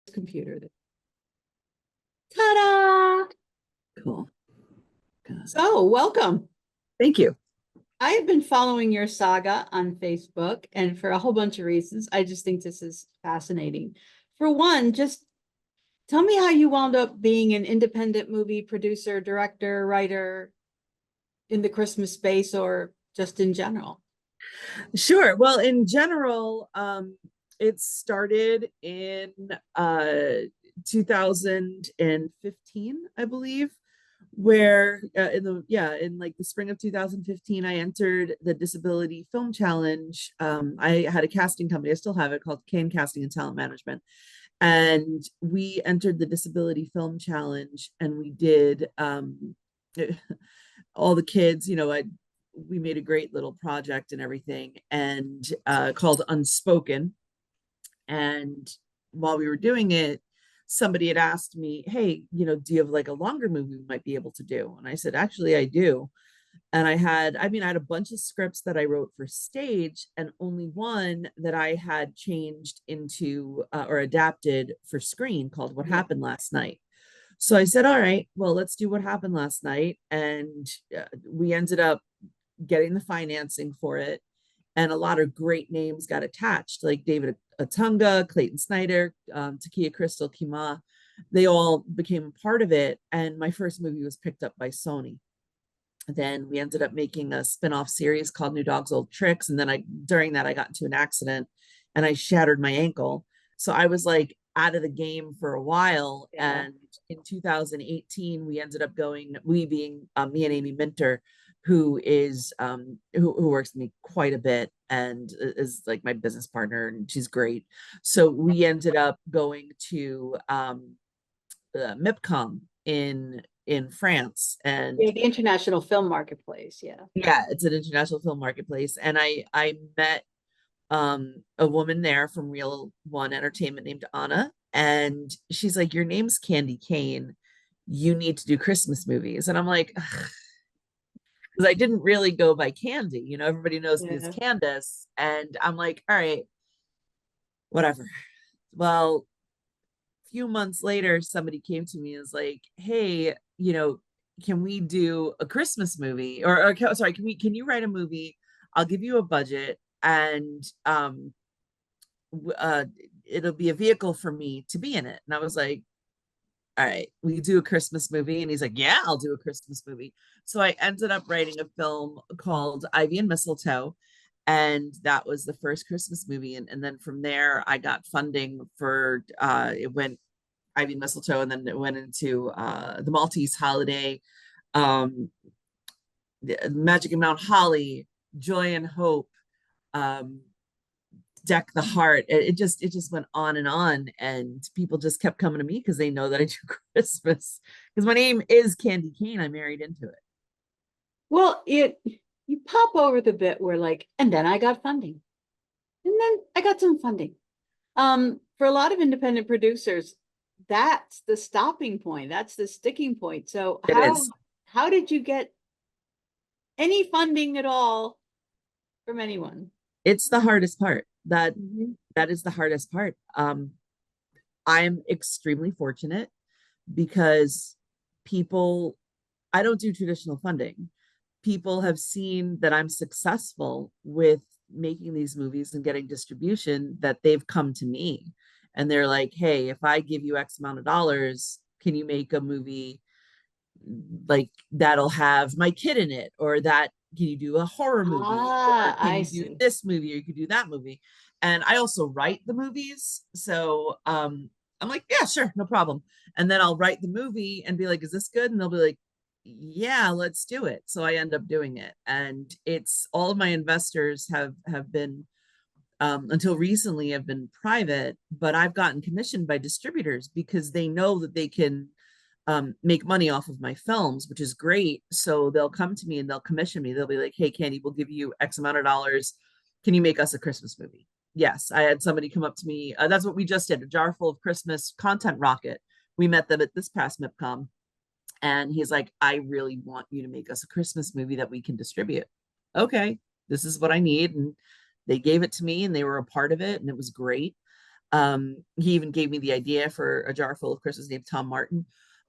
computer. Ta-da! Cool. Good. So, welcome. Thank you. I have been following your saga on Facebook, and for a whole bunch of reasons. I just think this is fascinating. For one, just tell me how you wound up being an independent movie producer, director, writer in the Christmas space, or just in general. Sure. Well, in general, it started in 2015, I believe, where in like the spring of 2015, I entered the Disability Film Challenge. I had a casting company, I still have it, called Cain Casting and Talent Management. And we entered the Disability Film Challenge, and we did all the kids, we made a great little project and everything, and called Unspoken. And while we were doing it, somebody had asked me, hey, do you have like a longer movie we might be able to do? And I said, actually, I do. And I had a bunch of scripts that I wrote for stage, and only one that I had changed into or adapted for screen, called What Happened Last Night. So I said, all right, well, let's do What Happened Last Night. And we ended up getting the financing for it. And a lot of great names got attached, like David Atunga, Clayton Snyder, Takia Crystal Kima. They all became a part of it. And my first movie was picked up by Sony. Then we ended up making a spin-off series called New Dogs, Old Tricks. And then during that, I got into an accident and I shattered my ankle. So I was like out of the game for a while. Yeah. And in 2018, we ended up going, we being me and Amy Minter, who is who works with me quite a bit and is like my business partner, and she's great. So we ended up going to MIPCOM in France, and the International Film Marketplace. Yeah, it's an international film marketplace. And I met a woman there from Real One Entertainment named Anna, and she's like, your name's Candy Cain, you need to do Christmas movies. And I'm like, because I didn't really go by Candy, everybody knows me as Candice. And I'm like, all right, whatever. Well, a few months later, somebody came to me and was like, hey, can we do a Christmas movie? Or sorry, can you write a movie? I'll give you a budget, and it'll be a vehicle for me to be in it. And I was like, all right, will you do a Christmas movie? And he's like, yeah, I'll do a Christmas movie. So I ended up writing a film called Ivy and Mistletoe. And that was the first Christmas movie. And then from there, I got funding for, it went Ivy and Mistletoe, and then it went into The Maltese Holiday, Magic and Mount Holly, Joy and Hope, Deck the Heart. It just went on, and people just kept coming to me because they know that I do Christmas, because my name is Candy Cain. I married into it. Well, you pop over the bit where like, and then I got funding, and then I got some funding. For a lot of independent producers, that's the stopping point. That's the sticking point. So how did you get any funding at all from anyone? It's the hardest part. That is the hardest part. I'm extremely fortunate because I don't do traditional funding. People have seen that I'm successful with making these movies and getting distribution, that they've come to me and they're like, hey, if I give you X amount of dollars, can you make a movie like that'll have my kid in it? Or that, can you do a horror movie? Or can you do this movie? Or you could do that movie. And I also write the movies. So I'm like, yeah, sure, no problem. And then I'll write the movie and be like, is this good? And they'll be like, yeah, let's do it. So I end up doing it. And it's all of my investors have been until recently have been private, but I've gotten commissioned by distributors because they know that they can make money off of my films, which is great. So they'll come to me and they'll commission me. They'll be like, hey, Candy, we'll give you X amount of dollars. Can you make us a Christmas movie? Yes. I had somebody come up to me. That's what we just did, a jar full of Christmas content rocket. We met them at this past MIPCOM. And he's like, I really want you to make us a Christmas movie that we can distribute. Okay, this is what I need. And they gave it to me and they were a part of it. And it was great. He even gave me the idea for A Jar Full of Christmas named Tom Martin.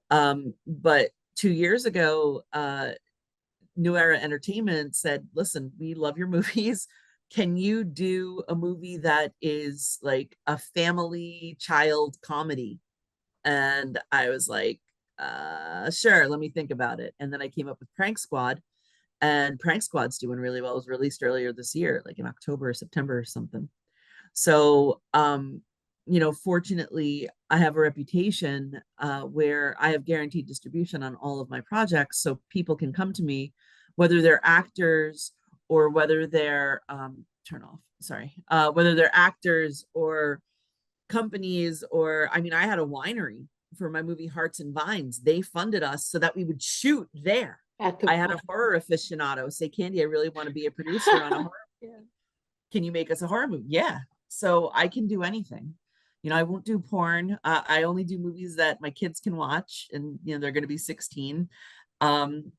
But 2 years ago, New Era Entertainment said, listen, we love your movies. Can you do a movie that is like a family child comedy? And I was like, sure, let me think about it. And then I came up with Prank Squad, and Prank Squad's doing really well. It was released earlier this year, like in October or September or something. So, fortunately, I have a reputation where I have guaranteed distribution on all of my projects. So people can come to me, whether they're actors or whether they're, turn off, sorry, whether they're actors or companies, or, I mean, I had a winery for my movie Hearts and Vines. They funded us so that we would shoot there. At the I had a horror aficionado say, Candy, I really want to be a producer on a horror. yeah. Can you make us a horror movie? Yeah. So I can do anything. I won't do porn. I only do movies that my kids can watch, and they're going to be 16. Um,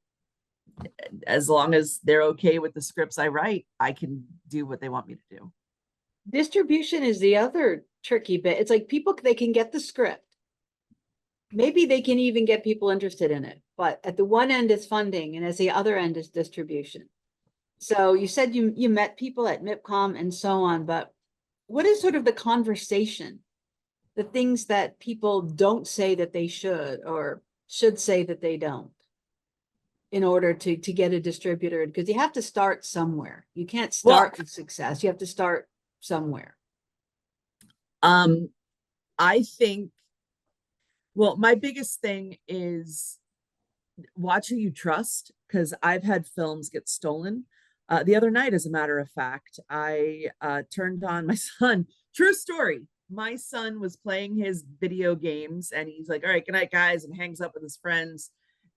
as long as they're okay with the scripts I write, I can do what they want me to do. Distribution is the other tricky bit. It's like people, they can get the script. Maybe they can even get people interested in it, but at the one end is funding, and as the other end is distribution. So you said you met people at MIPCOM and so on, but what is sort of the conversation, the things that people don't say that they should, or should say that they don't, in order to get a distributor? Because you have to start somewhere. You can't start with success. You have to start somewhere. Um, I think, well, my biggest thing is watch who you trust, because I've had films get stolen. The other night, as a matter of fact, I turned on my son. True story. My son was playing his video games, and he's like, all right, good night, guys, and hangs up with his friends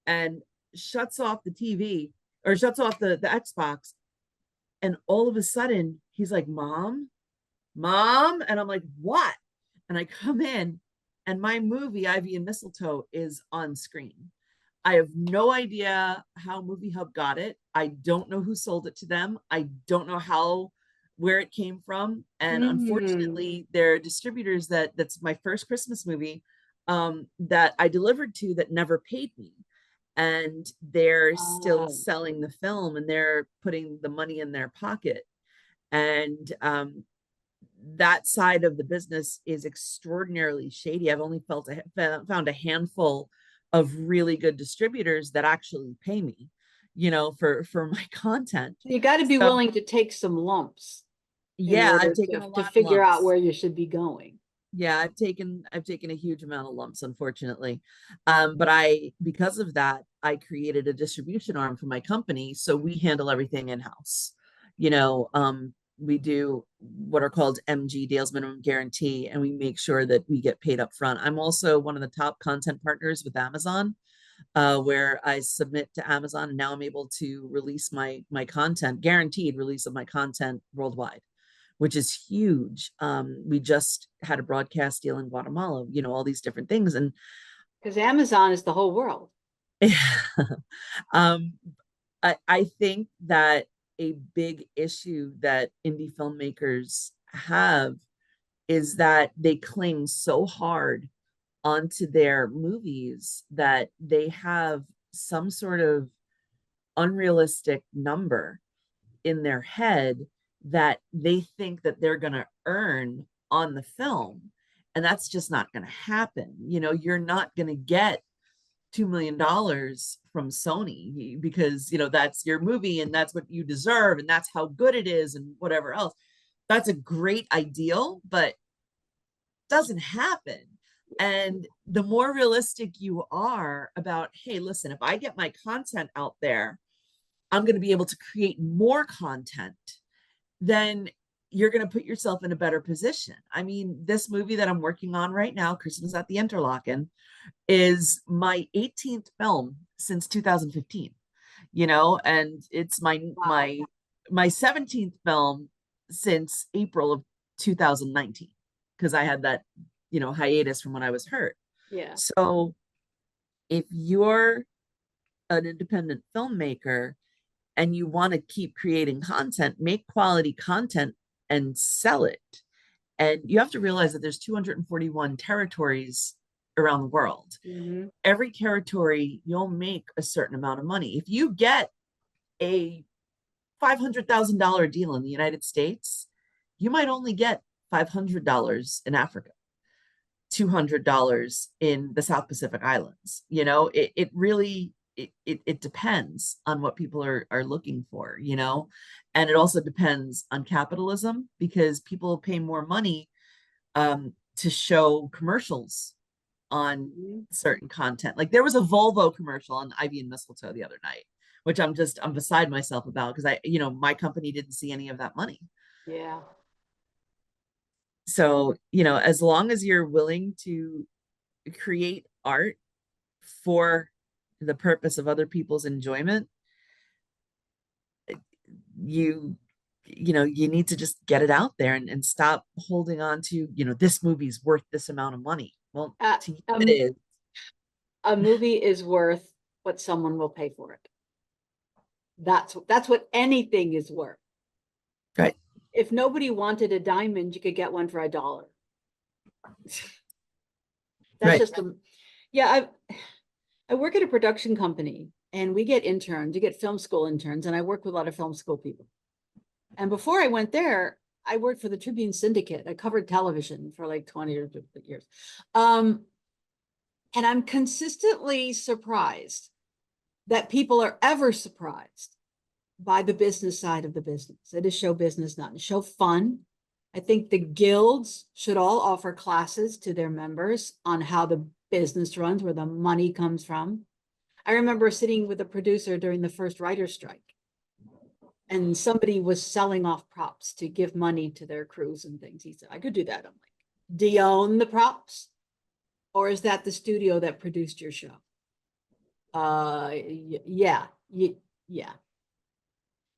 and shuts off the TV, or shuts off the Xbox. And all of a sudden, he's like, Mom, Mom. And I'm like, what? And I come in, and my movie, Ivy and Mistletoe, is on screen. I have no idea how Movie Hub got it. I don't know who sold it to them. I don't know where it came from. And unfortunately, there are distributors that's my first Christmas movie that I delivered to that never paid me. And they're still selling the film, and they're putting the money in their pocket. And that side of the business is extraordinarily shady. I've only found a handful of really good distributors that actually pay me, for my content. You got to be willing to take some lumps in Yeah, order I've taken a to lot of figure out lumps. where you should be going. Yeah, I've taken a huge amount of lumps, unfortunately. But because of that, I created a distribution arm for my company. So we handle everything in-house. We do what are called MG, Dale's Minimum Guarantee, and we make sure that we get paid up front. I'm also one of the top content partners with Amazon, where I submit to Amazon, and now I'm able to release my content, guaranteed release of my content worldwide, which is huge. We just had a broadcast deal in Guatemala, all these different things. And because Amazon is the whole world. um, I think that a big issue that indie filmmakers have is that they cling so hard onto their movies that they have some sort of unrealistic number in their head that they think that they're going to earn on the film. And that's just not going to happen. You're not going to get $2 million from Sony because, that's your movie and that's what you deserve and that's how good it is and whatever else. That's a great ideal, but doesn't happen. And the more realistic you are about, hey, listen, if I get my content out there, I'm going to be able to create more content, then you're going to put yourself in a better position. I mean, this movie that I'm working on right now, Christmas at the Interlaken, is my 18th film since 2015, and it's my 17th film since April of 2019, because I had that, hiatus from when I was hurt. Yeah. So if you're an independent filmmaker and you want to keep creating content, make quality content and sell it. And you have to realize that there's 241 territories around the world. Mhm. Every territory, you'll make a certain amount of money. If you get a $500,000 deal in the United States, you might only get $500 in Africa, $200 in the South Pacific Islands. It really it depends on what people are looking for, and it also depends on capitalism, because people pay more money to show commercials on Mhm. certain content. Like there was a Volvo commercial on Ivy and Mistletoe the other night, which I'm beside myself about, because my company didn't see any of that money. Yeah. So, as long as you're willing to create art for the purpose of other people's enjoyment, you need to just get it out there, and stop holding on to, this movie's worth this amount of money. Well, Uh, to you it um, is. a movie is worth what someone will pay for it. That's what anything is worth. Right. If nobody wanted a diamond, you could get one for $1. That's Right. just yeah. I work at a production company, and we get interns. You get film school interns, and I work with a lot of film school people. And before I went there, I worked for the Tribune Syndicate. I covered television for like 20 or 50 years. And I'm consistently surprised that people are ever surprised by the business side of the business. It is show business, not show fun. I think the guilds should all offer classes to their members on how the business runs, where the money comes from. I remember sitting with a producer during the first writer's strike, and somebody was selling off props to give money to their crews and things. He said, I could do that. I'm like, do you own the props? Or is that the studio that produced your show? Yeah. Yeah.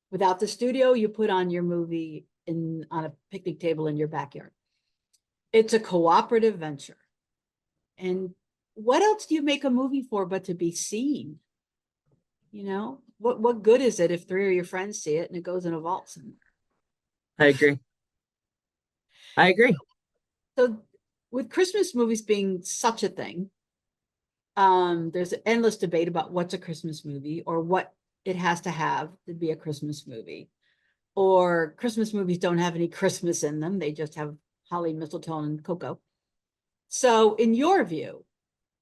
Without the studio, you put on your movie on a picnic table in your backyard. It's a cooperative venture. And what else do you make a movie for but to be seen? What good is it if 3 of your friends see it and it goes in a vault somewhere? I agree. I agree. So with Christmas movies being such a thing, there's endless debate about what's a Christmas movie, or what it has to have to be a Christmas movie. Or Christmas movies don't have any Christmas in them. They just have holly, mistletoe, and cocoa. So in your view,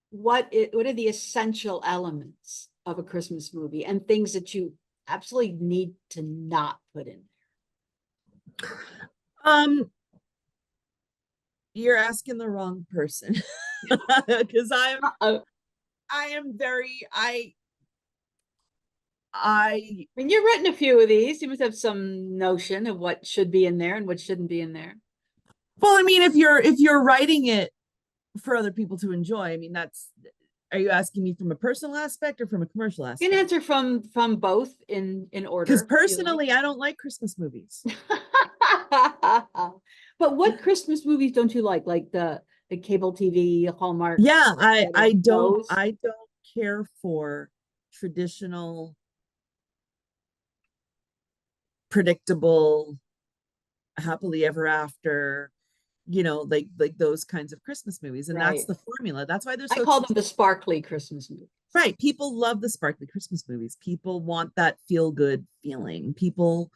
what are the essential elements of a Christmas movie, and things that you absolutely need to not put in Um, you're asking the wrong person, because there? I am very I mean, you've written a few of these. You must have some notion of what should be in there and what shouldn't be in there. well, I mean, if you're writing it for other people to enjoy, I mean, are you asking me from a personal aspect or from a commercial You can aspect? answer from both in Because order, if you like. personally, I don't like Christmas movies. But what Christmas movies don't you like? Like the cable TV, Hallmark, Yeah, those? I don't care for traditional, predictable, happily ever after, like those kinds of Christmas movies. And that's Right. the formula. That's why they're I so call them the successful. sparkly Christmas movies. Right. People love the sparkly Christmas movies. People want that feel good feeling. People,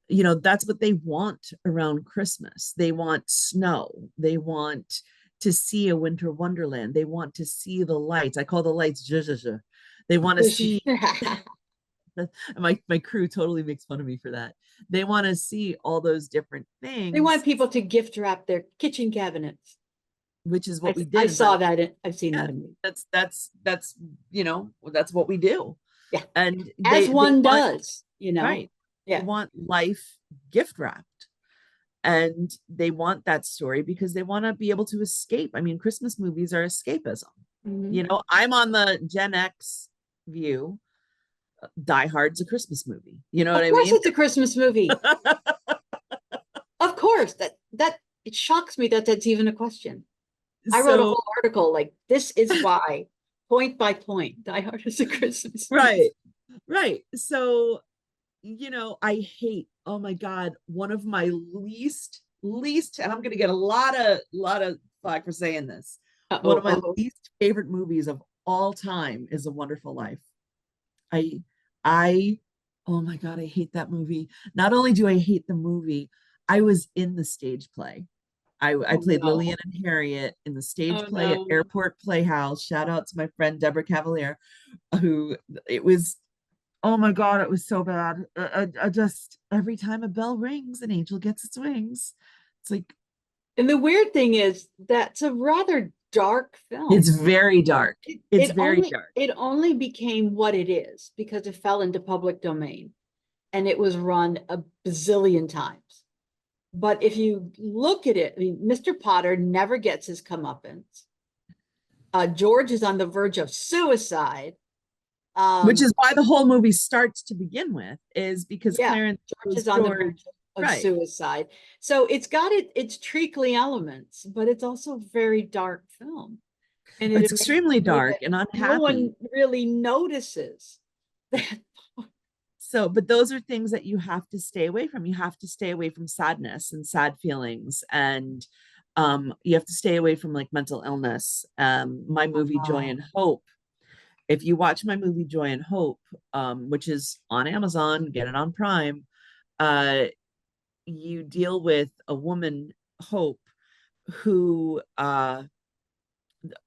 that's what they want around Christmas. They want snow. They want to see a winter wonderland. They want to see the lights. I call the lights zh, zh, zh. They want to see my crew totally makes fun of me for that. They want to see all those different They want things, people to gift wrap their kitchen cabinets. which is what we I did. saw that. I've seen Yeah, that in me. that's what we do. Yeah. And As they one want, does, right, they Yeah. want life gift wrapped, and they want that story because they want to be able to escape. I mean, Christmas movies are escapism. Mhm. I'm on the Gen X view. Die Hard's a Christmas movie. You know what Of I course mean? it's a Christmas movie. Of course. That it shocks me that that's even a question. I wrote a So, whole article like, this is why, point by point, Die Hard is a Christmas movie. right, right. So, I hate, oh my God, one of my least least, and I'm gonna get a lot of flack for saying this. One Uh-oh, of my uh-oh. least favorite movies of all time is A Wonderful Life. I I oh my God, I hate that movie. Not only do I hate the movie, I was in the stage play. I Oh played Lillian no. and Harriet in the stage Oh play at no. Airport Playhouse. Shout out to my friend Deborah Cavalier, who it was, oh my God, it was so bad. I just, every time a bell rings, an angel gets its wings. It's like, And the weird thing is that's a rather dark it's film. very dark. It, It's it very only dark. it only became what it is because it fell into public domain and it was run a bazillion times. But if you look at it, I mean, Mr. Potter never gets his comeuppance. George is on the verge of suicide. Which Um, is why the whole movie starts to begin with, is because yeah, Clarence George was is on the George. verge of Right. suicide. So it's got its treacly elements, but it's also a very dark film. And it It's amazes extremely me that dark and no unhappy. one really notices that. So, but those are things that you have to stay away from. You have to stay away from sadness and sad feelings, and you have to stay away from like mental illness. My movie Joy Oh, and Hope. If you watch my movie Joy and Hope, which is on Amazon, get it on Prime, uh, you deal with a woman, Hope, who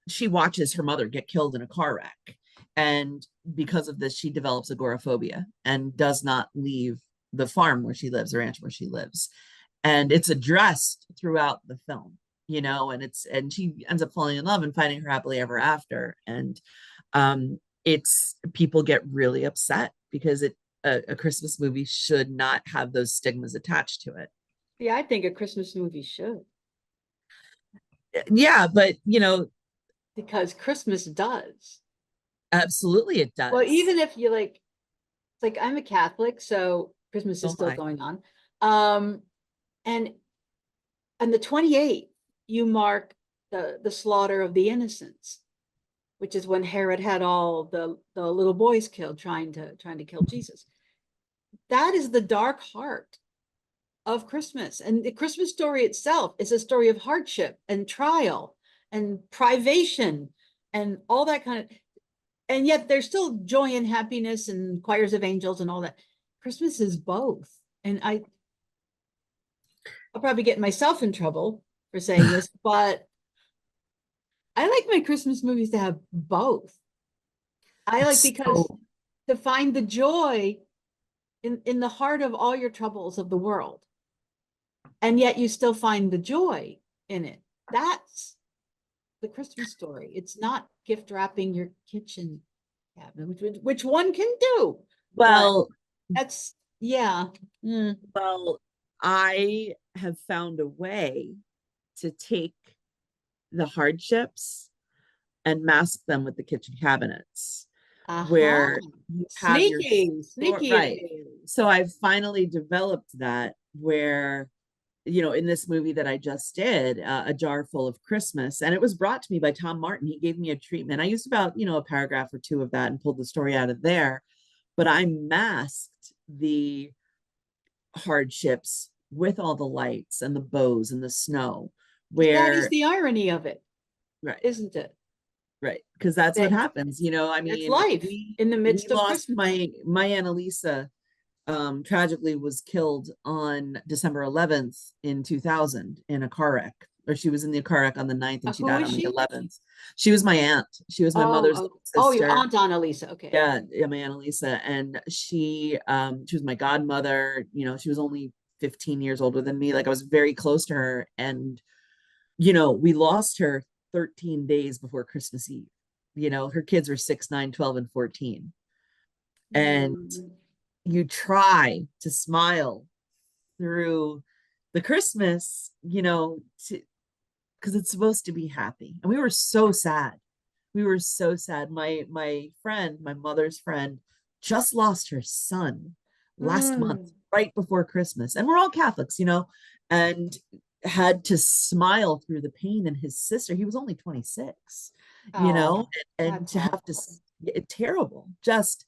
she watches her mother get killed in a car wreck. And because of this, she develops agoraphobia and does not leave the farm where she lives, the ranch where she lives. And it's addressed throughout the film, and she ends up falling in love and finding her happily ever after. And it's people get really upset because a Christmas movie should not have those stigmas attached to it. yeah, I think a Christmas movie should, Yeah, but because Christmas does. absolutely it Well, does. even if you like, it's like I'm a Catholic, so Christmas is So still I. going on. Um, and the 28th, you mark the slaughter of the innocents, which is when Herod had all the little boys killed trying to kill Jesus. That is the dark heart of Christmas. And the Christmas story itself is a story of hardship and trial and privation and all that kind of, and yet there's still joy and happiness and choirs of angels and all that. Christmas is both. And I'll probably get myself in trouble for saying this, but I like my Christmas movies to have both. I like It's because so to find the joy in the heart of all your troubles of the world, and yet you still find the joy in it. That's the Christmas story. It's not gift wrapping your kitchen cabinet, which one can do, but well. that's yeah. Mm. Well, I have found a way to take the hardships and mask them with the kitchen cabinets, Aha. where you have your Sneaky, store, sneaky of right. you. So I've finally developed that where, in this movie that I just did, A Jar Full of Christmas, and it was brought to me by Tom Martin. He gave me a treatment. I used about, a paragraph or two of that and pulled the story out of there, but I masked the hardships with all the lights and the bows and the snow, That is where, the irony of it, right, isn't it? right, because that's what That happens. I that's mean, life in the we midst of lost Christmas. my Annalisa, tragically was killed on December 11th in 2000 in a car wreck, or she was in the car wreck on the 9th and she Who died is on the she? 11th. She was my aunt. She was my mother's little Your sister. aunt Annalisa. Okay. Yeah, yeah, my Aunt Lisa, and she was my godmother. She was only 15 years older than me. Like I was very close to her, and we lost her 13 days before Christmas Eve. Her kids were 6, 9, 12, and 14. And Mm. you try to smile through the Christmas, because it's supposed to be happy. And we were so sad. We were so sad. My friend, my mother's friend, just lost her son last month, Mm. right before Christmas. And we're all Catholics, and had to smile through the pain. And his sister, he was only 26, Oh, and that's to have to, awful. terrible, just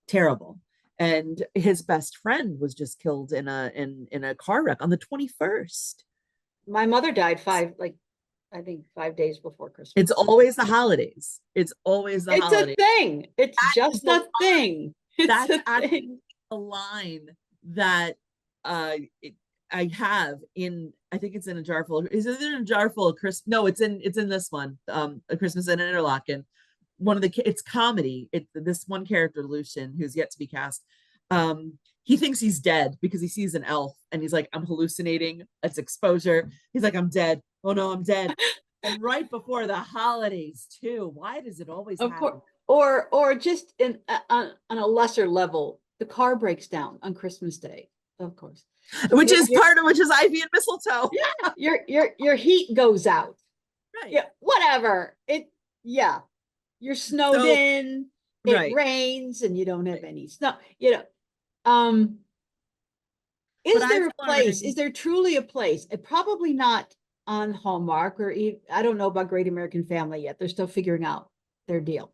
terrible. And his best friend was just killed in a car wreck on the 21st. my mother died I think 5 days before Christmas. It's always the holidays. It's always the It's a holidays. thing. It's That just is a a thing. It's That's a actually thing. a line that it, I have in, I think it's in a jar full of, is it in a jar full of Christmas? No, it's in this one, A Christmas in Interlaken. One of the, it's comedy. This one character, Lucian, who's yet to be cast. He thinks he's dead because he sees an elf and he's like, I'm hallucinating. It's exposure. He's like, I'm dead. Oh no, I'm dead. And right before the holidays too. Why does it always Of happen? course. Or just on a lesser level, the car breaks down on Christmas Day. Of course. Which Your- is your- part of, which is ivy and mistletoe. yeah, your heat goes out. Right. Yeah, whatever. Yeah. You're snowed So, in, it right. rains, and you don't have any snow. You know, um, But is there I've a place? learned, Is there truly a place? Probably not on Hallmark or I don't know about Great American Family yet. They're still figuring out their deal.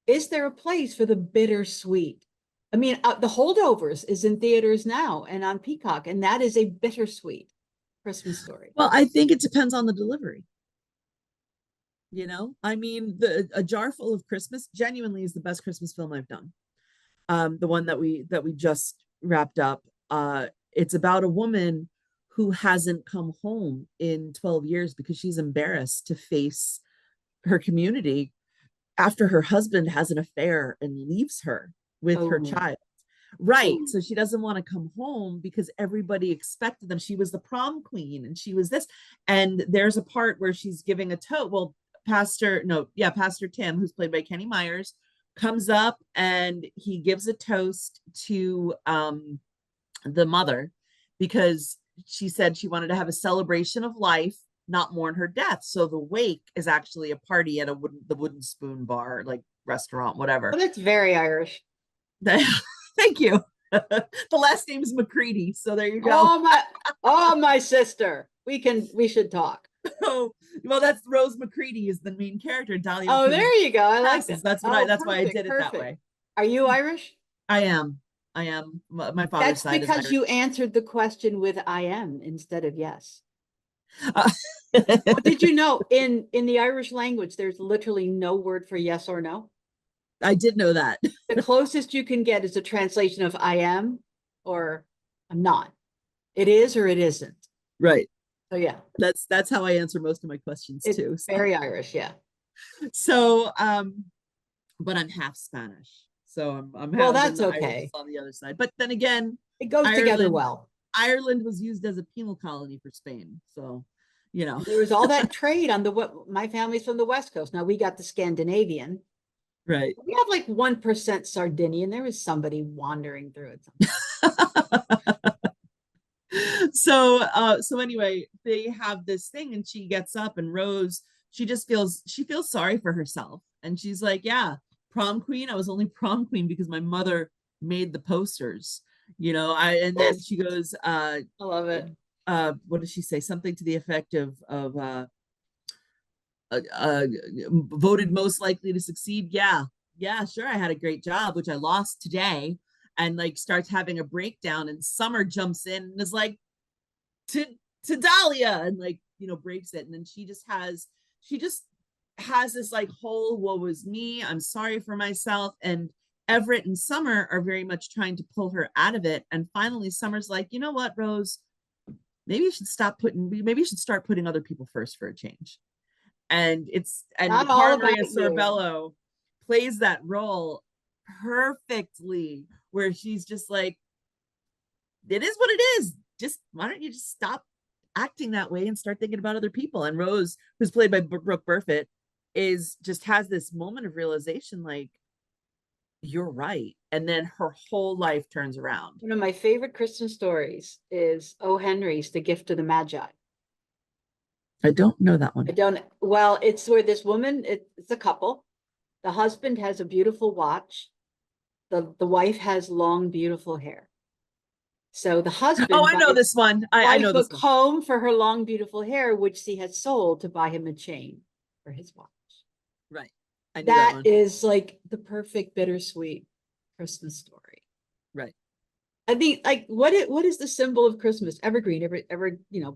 Is there a place for the bittersweet? I mean, The Holdovers is in theaters now and on Peacock, and that is a bittersweet Christmas story. well, I think it depends on the delivery. You know, I mean, A Jar Full of Christmas genuinely is the best Christmas film I've done. The one that we just wrapped up. It's about a woman who hasn't come home in 12 years because she's embarrassed to face her community after her husband has an affair and leaves her with her Oh, child. Right. oh. So she doesn't want to come home because everybody expected them. She was the prom queen and she was this. And there's a part where she's giving a toast. Well, Pastor Tim, who's played by Kenny Myers, comes up and he gives a toast to the mother because she said she wanted to have a celebration of life, not mourn her death. So the wake is actually a party at the Wooden Spoon bar, like restaurant, whatever. Well, that's very Irish. Thank you. The last name is McCready, so there you go. Oh my sister. We should talk. Oh, well, that's Rose McCready is the main character. Dahlia. Oh, there you go. I like that. That's why I did it that way. Are you Irish? I am. My father's That's side is because Irish. you answered the question with I am instead of yes. Uh, Did you know in the Irish language, there's literally no word for yes or no? I did know that. The closest you can get is a translation of I am or I'm not. It is or it isn't. Right. So yeah, That's how I answer most of my questions it's too. So. very Irish. Yeah. So, but I'm half Spanish, so I'm Well, half, that's and the Irish okay. is on the other side. But then again, It goes together well. Ireland was used as a penal colony for Spain, so you know. There was all that trade on my family's from the West Coast. Now we got the Scandinavian. Right. We have like 1% Sardinian. There was somebody wandering through it. So anyway, they have this thing and she gets up and Rose, she feels sorry for herself. And she's like, yeah, prom queen. I was only prom queen because my mother made the posters, and then she goes, I love it. What does she say? Something to the effect of voted most likely to succeed. Yeah, sure. I had a great job, which I lost today. And like starts having a breakdown, and Summer jumps in and is like, to Dahlia, and like breaks it. And then she just has this like whole woe was me, I'm sorry for myself. And Everett and Summer are very much trying to pull her out of it. And finally Summer's like, you know what, Rose, maybe you should start putting other people first for a change. And Not all about Maria you. Sorbello plays that role perfectly, where she's just like, it is what it is. Just why don't you just stop acting that way and start thinking about other people? And Rose, who's played by Brooke Burfitt, has this moment of realization, like, you're right. And then her whole life turns around. One of my favorite Christmas stories is O. Henry's The Gift of the Magi. I don't know that one. Well, it's where this woman, it's a couple. The husband has a beautiful watch. The wife has long, beautiful hair. So the husband, I know this one. I know this one. Comb for her long, beautiful hair, which she had sold to buy him a chain for his watch. Right. That is like the perfect bittersweet Christmas story. Right. I mean, like, what is the symbol of Christmas? Evergreen,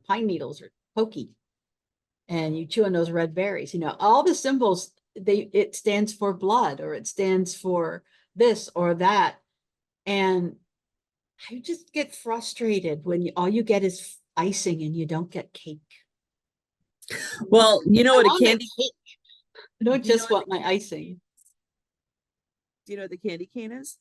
pine needles, or pokey. And you chew on those red berries, you know, all the symbols, it stands for blood, or it stands for this or that. And I just get frustrated when all you get is icing and you don't get cake. Well, you know I what a want the candy, cake. I don't do you know just what want my icing. do you know what the candy cane is?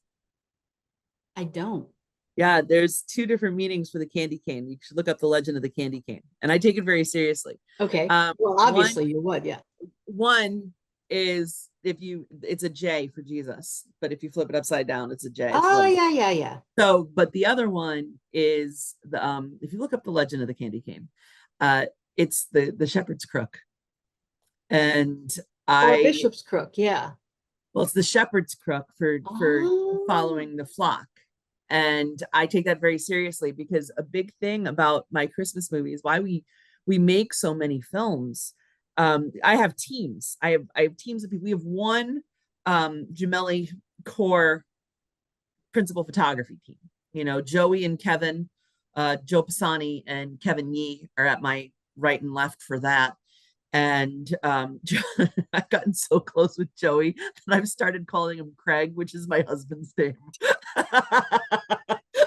I don't. Yeah, there's two different meanings for the candy cane. You should look up the legend of the candy cane, and I take it very seriously. Okay. Um, Well, one obviously you would, yeah. one is, it's a J for Jesus, but if you flip it upside down, it's a J. It's Oh, one. yeah, yeah, yeah. So, but the other one is the if you look up the legend of the candy cane, uh, it's the shepherd's crook, and Or I bishop's crook, yeah. well, it's the shepherd's crook for Oh, following the flock. And I take that very seriously, because a big thing about my Christmas movies, why we make so many films. I have teams. I have teams of people. We have one Gemelli core principal photography team. You know, Joey and Kevin, Joe Pisani and Kevin Yee are at my right and left for that. And I've gotten so close with Joey that I've started calling him Craig, which is my husband's name.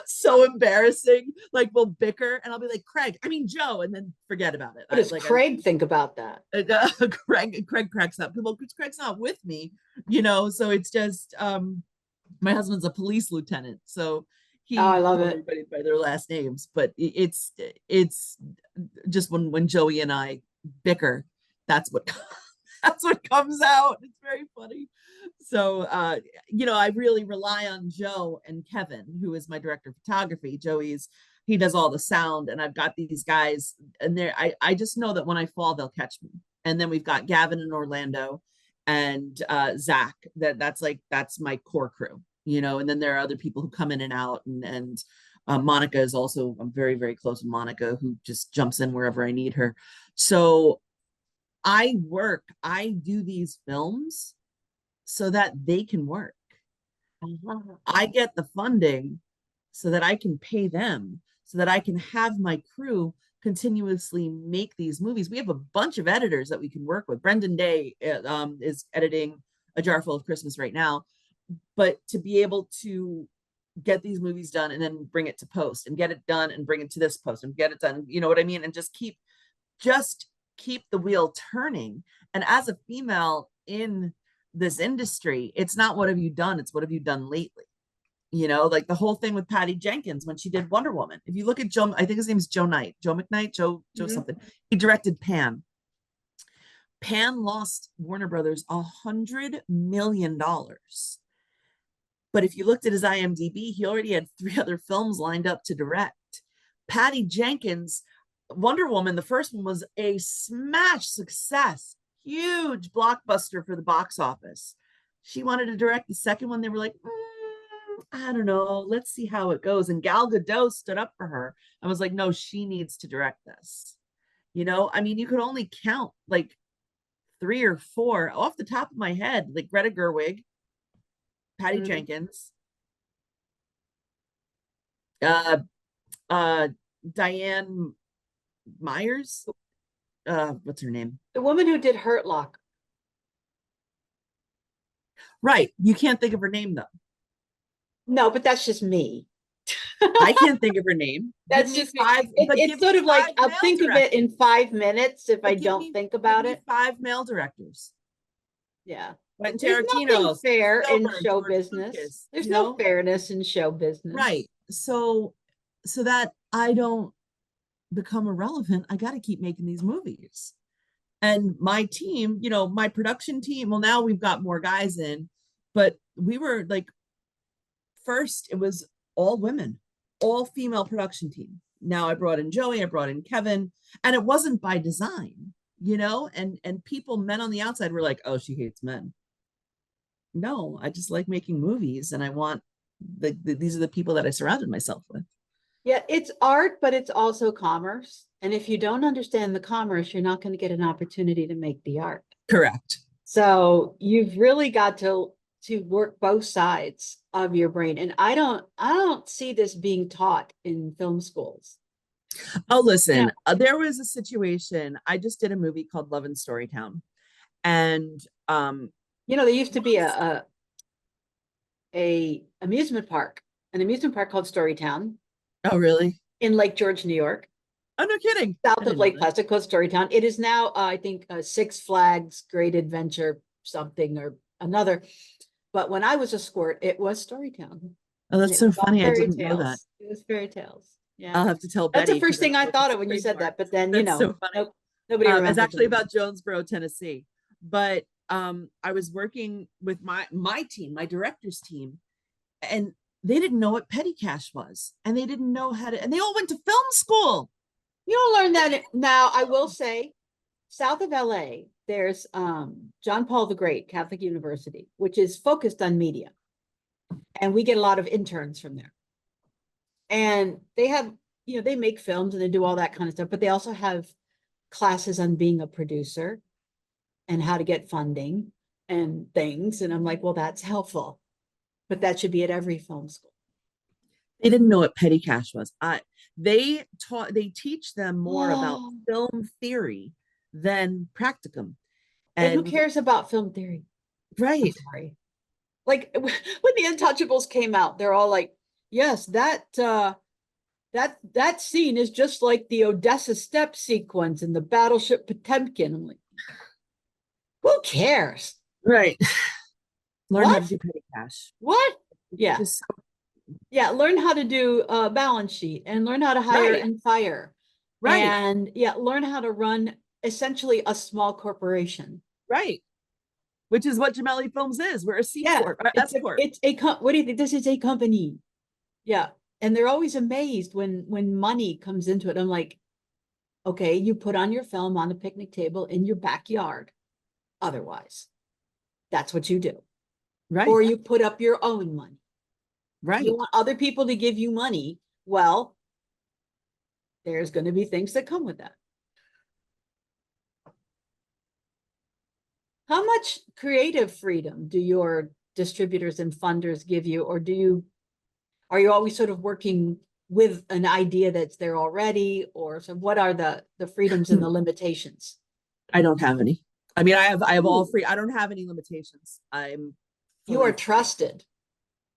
So embarrassing. Like, we'll bicker and I'll be like, Craig, I mean Joe, and then forget about it. what does Craig think about that? Craig cracks up. Well, Craig's not with me, you know. So it's just my husband's a police lieutenant, so Oh, I he love calls it. everybody by their last names. But it's just when Joey and I bicker, that's what that's what comes out. It's very funny. So you know, I really rely on Joe and Kevin, who is my director of photography. He does all the sound, and I've got these guys, and I just know that when I fall, they'll catch me. And then we've got Gavin and Orlando and Zach. That's my core crew, you know. And then there are other people who come in and out, and Monica is also, I'm very, very close with Monica, who just jumps in wherever I need her. So I do these films so that they can work. I get the funding so that I can pay them, so that I can have my crew continuously make these movies. We have a bunch of editors that we can work with. Brendan Day is editing A Jar Full of Christmas right now, but to be able to get these movies done and then bring it to post, and get it done and bring it to this post, and get it done, you know what I mean? And just keep the wheel turning. And as a female in this industry, it's not what have you done, it's what have you done lately. You know, like the whole thing with Patty Jenkins when she did Wonder Woman. If you look at Joe, I think his name is Joe Knight, Joe McKnight, Joe Mhm. something. He directed Pan. Pan lost Warner Brothers $100 million. But if you looked at his IMDb, he already had 3 other films lined up to direct. Patty Jenkins, Wonder Woman, the first one was a smash success, huge blockbuster for the box office. She wanted to direct the second one. They were like, I don't know, let's see how it goes. And Gal Gadot stood up for her. I was like, no, she needs to direct this. You know, I mean, you could only count like 3 or 4 off the top of my head, like Greta Gerwig, Patty Mhm. Jenkins, uh, uh, Diane Myers. What's her name? The woman who did Hurt Lock. Right. You can't think of her name though. No, but that's just me. I can't think of her name. Give That's me just me. five, but It's give me sort of like five I'll male think of it in directors. 5 minutes if I But don't think give about me it. 5 male directors. Yeah. Quentin There's nothing Tarantino, Steven fair in Spielberg, show George business. Lucas, There's you no know? fairness in show business. Right. So that I don't become irrelevant, I got to keep making these movies. And my team, you know, my production team, well, now we've got more guys in, but we were like, first it was all women, all female production team. Now I brought in Joey, I brought in Kevin, and it wasn't by design, you know. And people, men on the outside, were like, oh, she hates men. No, I just like making movies, and I want these are the people that I surrounded myself with. Yeah, it's art, but it's also commerce. And if you don't understand the commerce, you're not going to get an opportunity to make the art. Correct. So you've really got to work both sides of your brain. And I don't see this being taught in film schools. Oh, Yeah. listen, there was a situation. I just did a movie called Love in Storytown, and There used to be a amusement park called Storytown oh, really? in Lake George, New York, Oh, no kidding. I south of didn't know Lake that. Placid, called Storytown. It is now, I think, Six Flags Great Adventure something or another. But when I was a squirt, it was Storytown, Oh, and that's it was so all funny. I fairy didn't know that. tales. It was fairy tales. Yeah, I'll have to tell that's the Betty first because I thing don't I know if thought it's of when you said trademarked. that. But then, That's so funny. nope, nobody It's remembers actually it. about Jonesboro, Tennessee. But I was working with my team, my director's team, and they didn't know what petty cash was, and they didn't know how to, and they all went to film school. You don't learn that now. I will say, south of LA, there's John Paul the Great Catholic University, which is focused on media, and we get a lot of interns from there. And they have, they make films and they do all that kind of stuff, but they also have classes on being a producer and how to get funding and things. And I'm like, well, that's helpful, but that should be at every film school. They didn't know what petty cash was. They teach them more about Oh, film theory than practicum. then who And cares about film theory? I'm right, sorry. Like when the Untouchables came out, they're all like, yes, that scene is just like the Odessa step sequence in the battleship Potemkin. I'm like, who cares? right. Learn how to What? do petty cash. What? It's Yeah. just Yeah. Learn how to do a balance sheet and learn how to hire right, and fire. right, And yeah, learn how to run essentially a small corporation. right. Which is what Gemelli Films is. We're a C Yeah. corp, S corp. What do you think? This is a company. Yeah. And they're always amazed when money comes into it. I'm like, okay, you put on your film on a picnic table in your backyard. Otherwise, that's what you do. Right, Or you put up your own money. You right. want other people to give you money. Well, there's going to be things that come with that. How much creative freedom do your distributors and funders give you, or are you always sort of working with an idea that's there already, or so what are the freedoms and the limitations? I don't have any. I mean, I have all Ooh, free. I don't have any limitations. I'm you are fully free. trusted.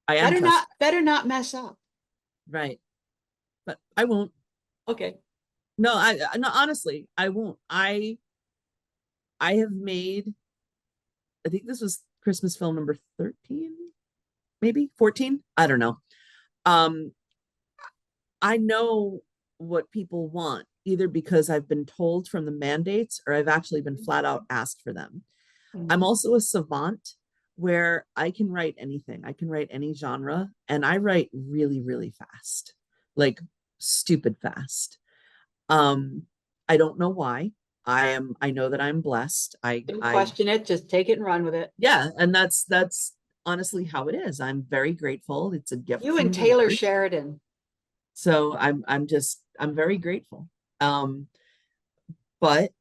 I am Better trusted. not mess up. Right. But I won't. Okay. No, I no, honestly, I won't. I have made, I think this was Christmas film number 13, maybe 14. I don't know. Um, I know what people want, either because I've been told from the mandates or I've actually been flat out asked for them. I'm Mhm. also a savant where I can write anything. I can write any genre and I write really, really fast, like stupid fast. Um, I don't know why. I know that I'm blessed. Didn't question it, just take it and run with it. Yeah, and that's honestly how it is. I'm very grateful. It's a gift You and from the Taylor Lord. Sheridan. So I'm very grateful. But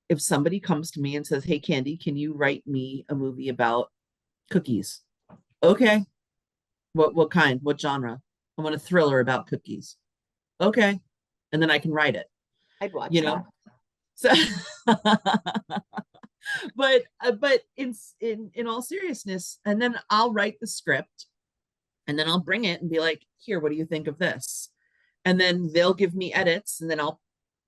if somebody comes to me and says, "Hey Candy, can you write me a movie about cookies?" Okay. What kind? What genre? I want a thriller about cookies. Okay. And then I can write it, I'd you watch know. that. So but in all seriousness, and then I'll write the script and then I'll bring it and be like, "Here, what do you think of this?" And then they'll give me edits and then I'll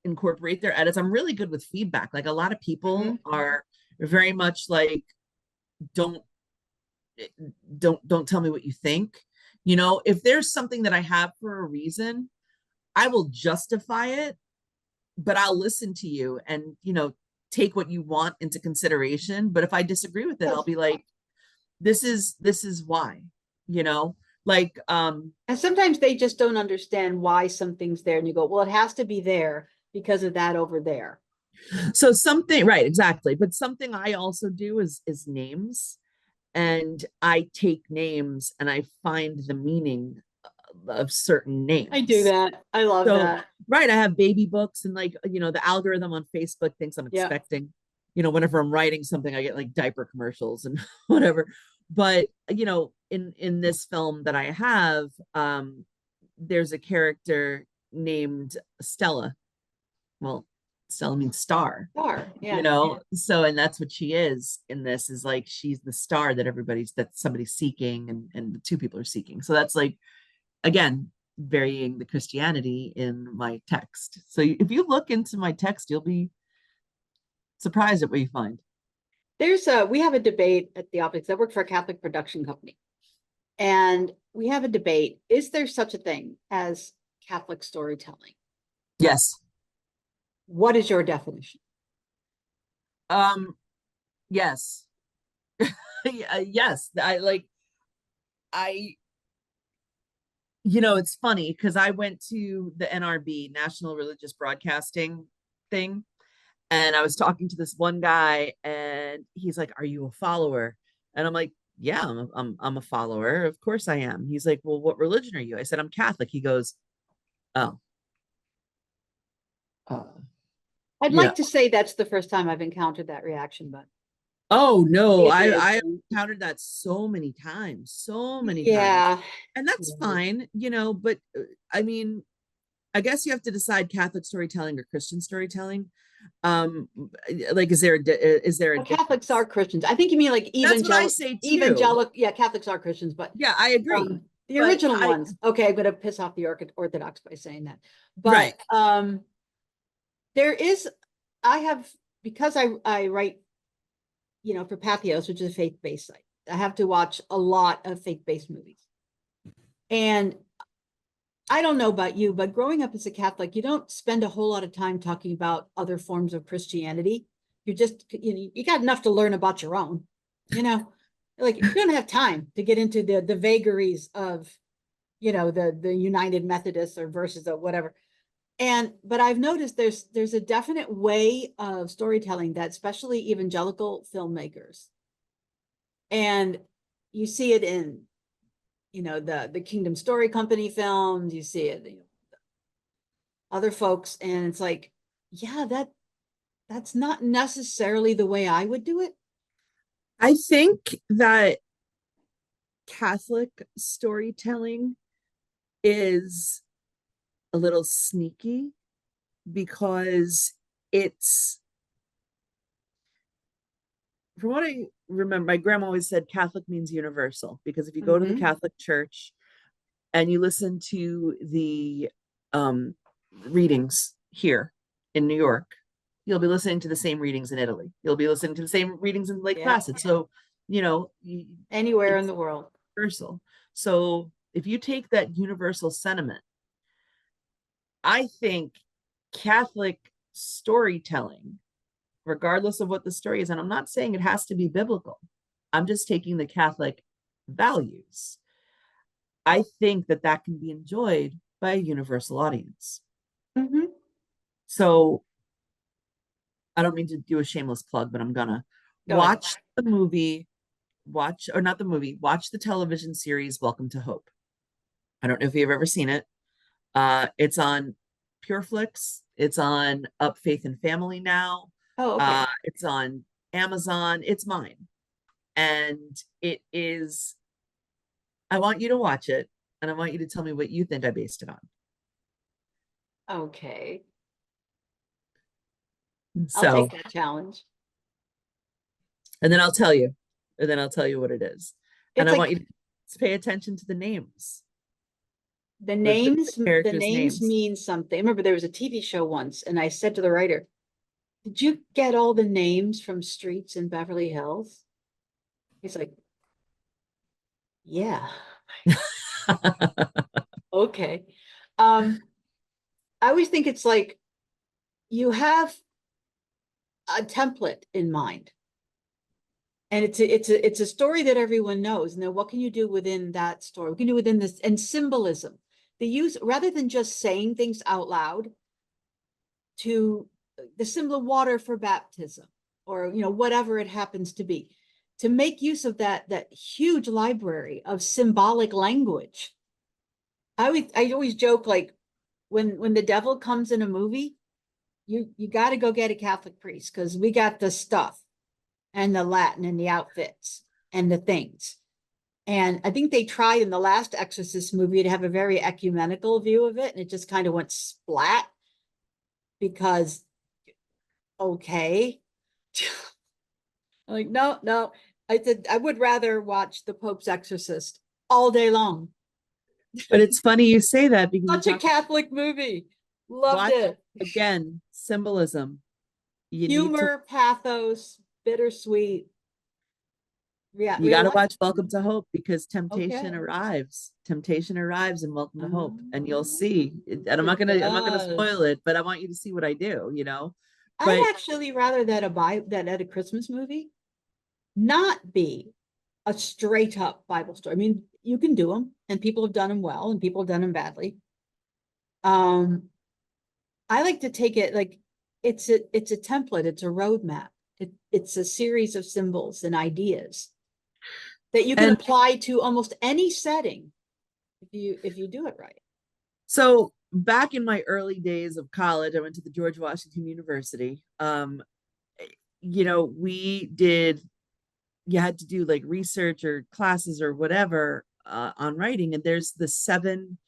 incorporate their edits. I'm really good with feedback. Like a lot of people Mhm. are very much like, don't don't tell me what you think. If there's something that I have for a reason, I will justify it, but I'll listen to you and take what you want into consideration. But if I disagree with it, I'll Yes. be like, this is why, you know, like And sometimes they just don't understand why something's there. And you go, well, it has to be there because of that over there. so something, right, exactly. But something I also do is names, and I take names and I find the meaning of certain I do names. that. I love So, that. right, I have baby books, and like, the algorithm on Facebook thinks I'm Yeah. expecting, whenever I'm writing something, I get like diaper commercials and whatever. But, in this film that I have, there's a character named Stella. Well, Stella means star, Star, you yeah. know? So, and that's what she is in this, is like, she's the star that somebody's seeking, and the two people are seeking. So that's like, again, varying the Christianity in my text. So if you look into my text, you'll be surprised at what you find. We have a debate at the office. I work for a Catholic production company. And we have a debate. Is there such a thing as Catholic storytelling? Yes. What is your definition? Yes. Yes. I it's funny because I went to the NRB, National Religious Broadcasting thing, and I was talking to this one guy, and he's like, "Are you a follower?" And I'm like, "Yeah, I'm a follower. Of course I am." He's like, "Well, what religion are you?" I said, "I'm Catholic." He goes, "Oh, uh, I'd you know." like to say that's the first time I've encountered that reaction, but Oh no, it I is. encountered that so many times, so many times. Yeah. And that's Yeah. fine, but I mean, I guess you have to decide Catholic storytelling or Christian storytelling. Um, like, is there a Well, Catholics difference? are Christians. I think you mean like That's what I say too. evangelical. Yeah, Catholics are Christians, but Yeah, I agree. the But original ones. Okay, I'm going to piss off the Orthodox by saying that. right. But there is, I have, because I write, for Pathos, which is a faith-based site, I have to watch a lot of faith-based movies. And I don't know about you, but growing up as a Catholic, you don't spend a whole lot of time talking about other forms of Christianity. You're just, you got enough to learn about your own, like you don't have time to get into the vagaries of, the United Methodists or versus of whatever. But I've noticed there's a definite way of storytelling that especially evangelical filmmakers, and you see it in, the Kingdom Story Company films, you see it, other folks, and it's like, yeah, that's not necessarily the way I would do it. I think that Catholic storytelling is a little sneaky because it's, from what I remember, my grandma always said Catholic means universal, because if you go to the Catholic Church and you listen to the um, readings here in New York, you'll be listening to the same readings in Italy. You'll be listening to the same readings in Lake Yeah. Placid. So, Anywhere in it's the world. universal. So if you take that universal sentiment, I think Catholic storytelling, regardless of what the story is, and I'm not saying it has to be biblical, I'm just taking the Catholic values. I think that can be enjoyed by a universal audience. Mm-hmm. So I don't mean to do a shameless plug, but I'm gonna watch the movie, or not the movie, watch the television series Welcome to Hope. I don't know if you've ever seen it. It's on PureFlix. It's on Up Faith and Family now. Oh, okay. It's on Amazon. It's mine. And it is, I want you to watch it, and I want you to tell me what you think I based it on. Okay. I'll So, take that challenge. and then I'll tell you. And then I'll tell you what it is. And It's I want like you to pay attention to the names. the Characters' names names. mean something. I remember there was a TV show once, and I said to the writer, "Did you get all the names from streets in Beverly Hills?" He's like, "Yeah." Okay. I always think it's like you have a template in mind, and it's a story that everyone knows. And then what can you do within that story? What can you do within this, and symbolism? The use, rather than just saying things out loud, to the symbol of water for baptism, or whatever it happens to be, to make use of that huge library of symbolic language. I always joke, like, when the devil comes in a movie, you got to go get a Catholic priest, because we got the stuff and the Latin and the outfits and the things. And I think they tried in the last Exorcist movie to have a very ecumenical view of it, and it just kind of went splat because, okay. Like, no, no. I said I would rather watch The Pope's Exorcist all day long. But it's funny you say that because you Such a talk Catholic movie. Loved watch it. again, symbolism. You need to Humor, pathos, bittersweet. Yeah, you we got to like. watch Welcome to Hope because Okay. temptation arrives. Temptation arrives in Welcome to Hope, and you'll Oh, see. And it I'm not gonna spoil does. it, but I want you to see what I do, you know. I'd But actually rather that at a Christmas movie not be a straight up Bible story. I mean, you can do them, and people have done them well, and people have done them badly. Um, I like to take it like it's a template, it's a roadmap. It's a series of symbols and ideas that you can and apply to almost any setting if you do it right. so back in my early days of college, I went to the George Washington University. You know, we did you had to do like research or classes or whatever on writing, and there's the seven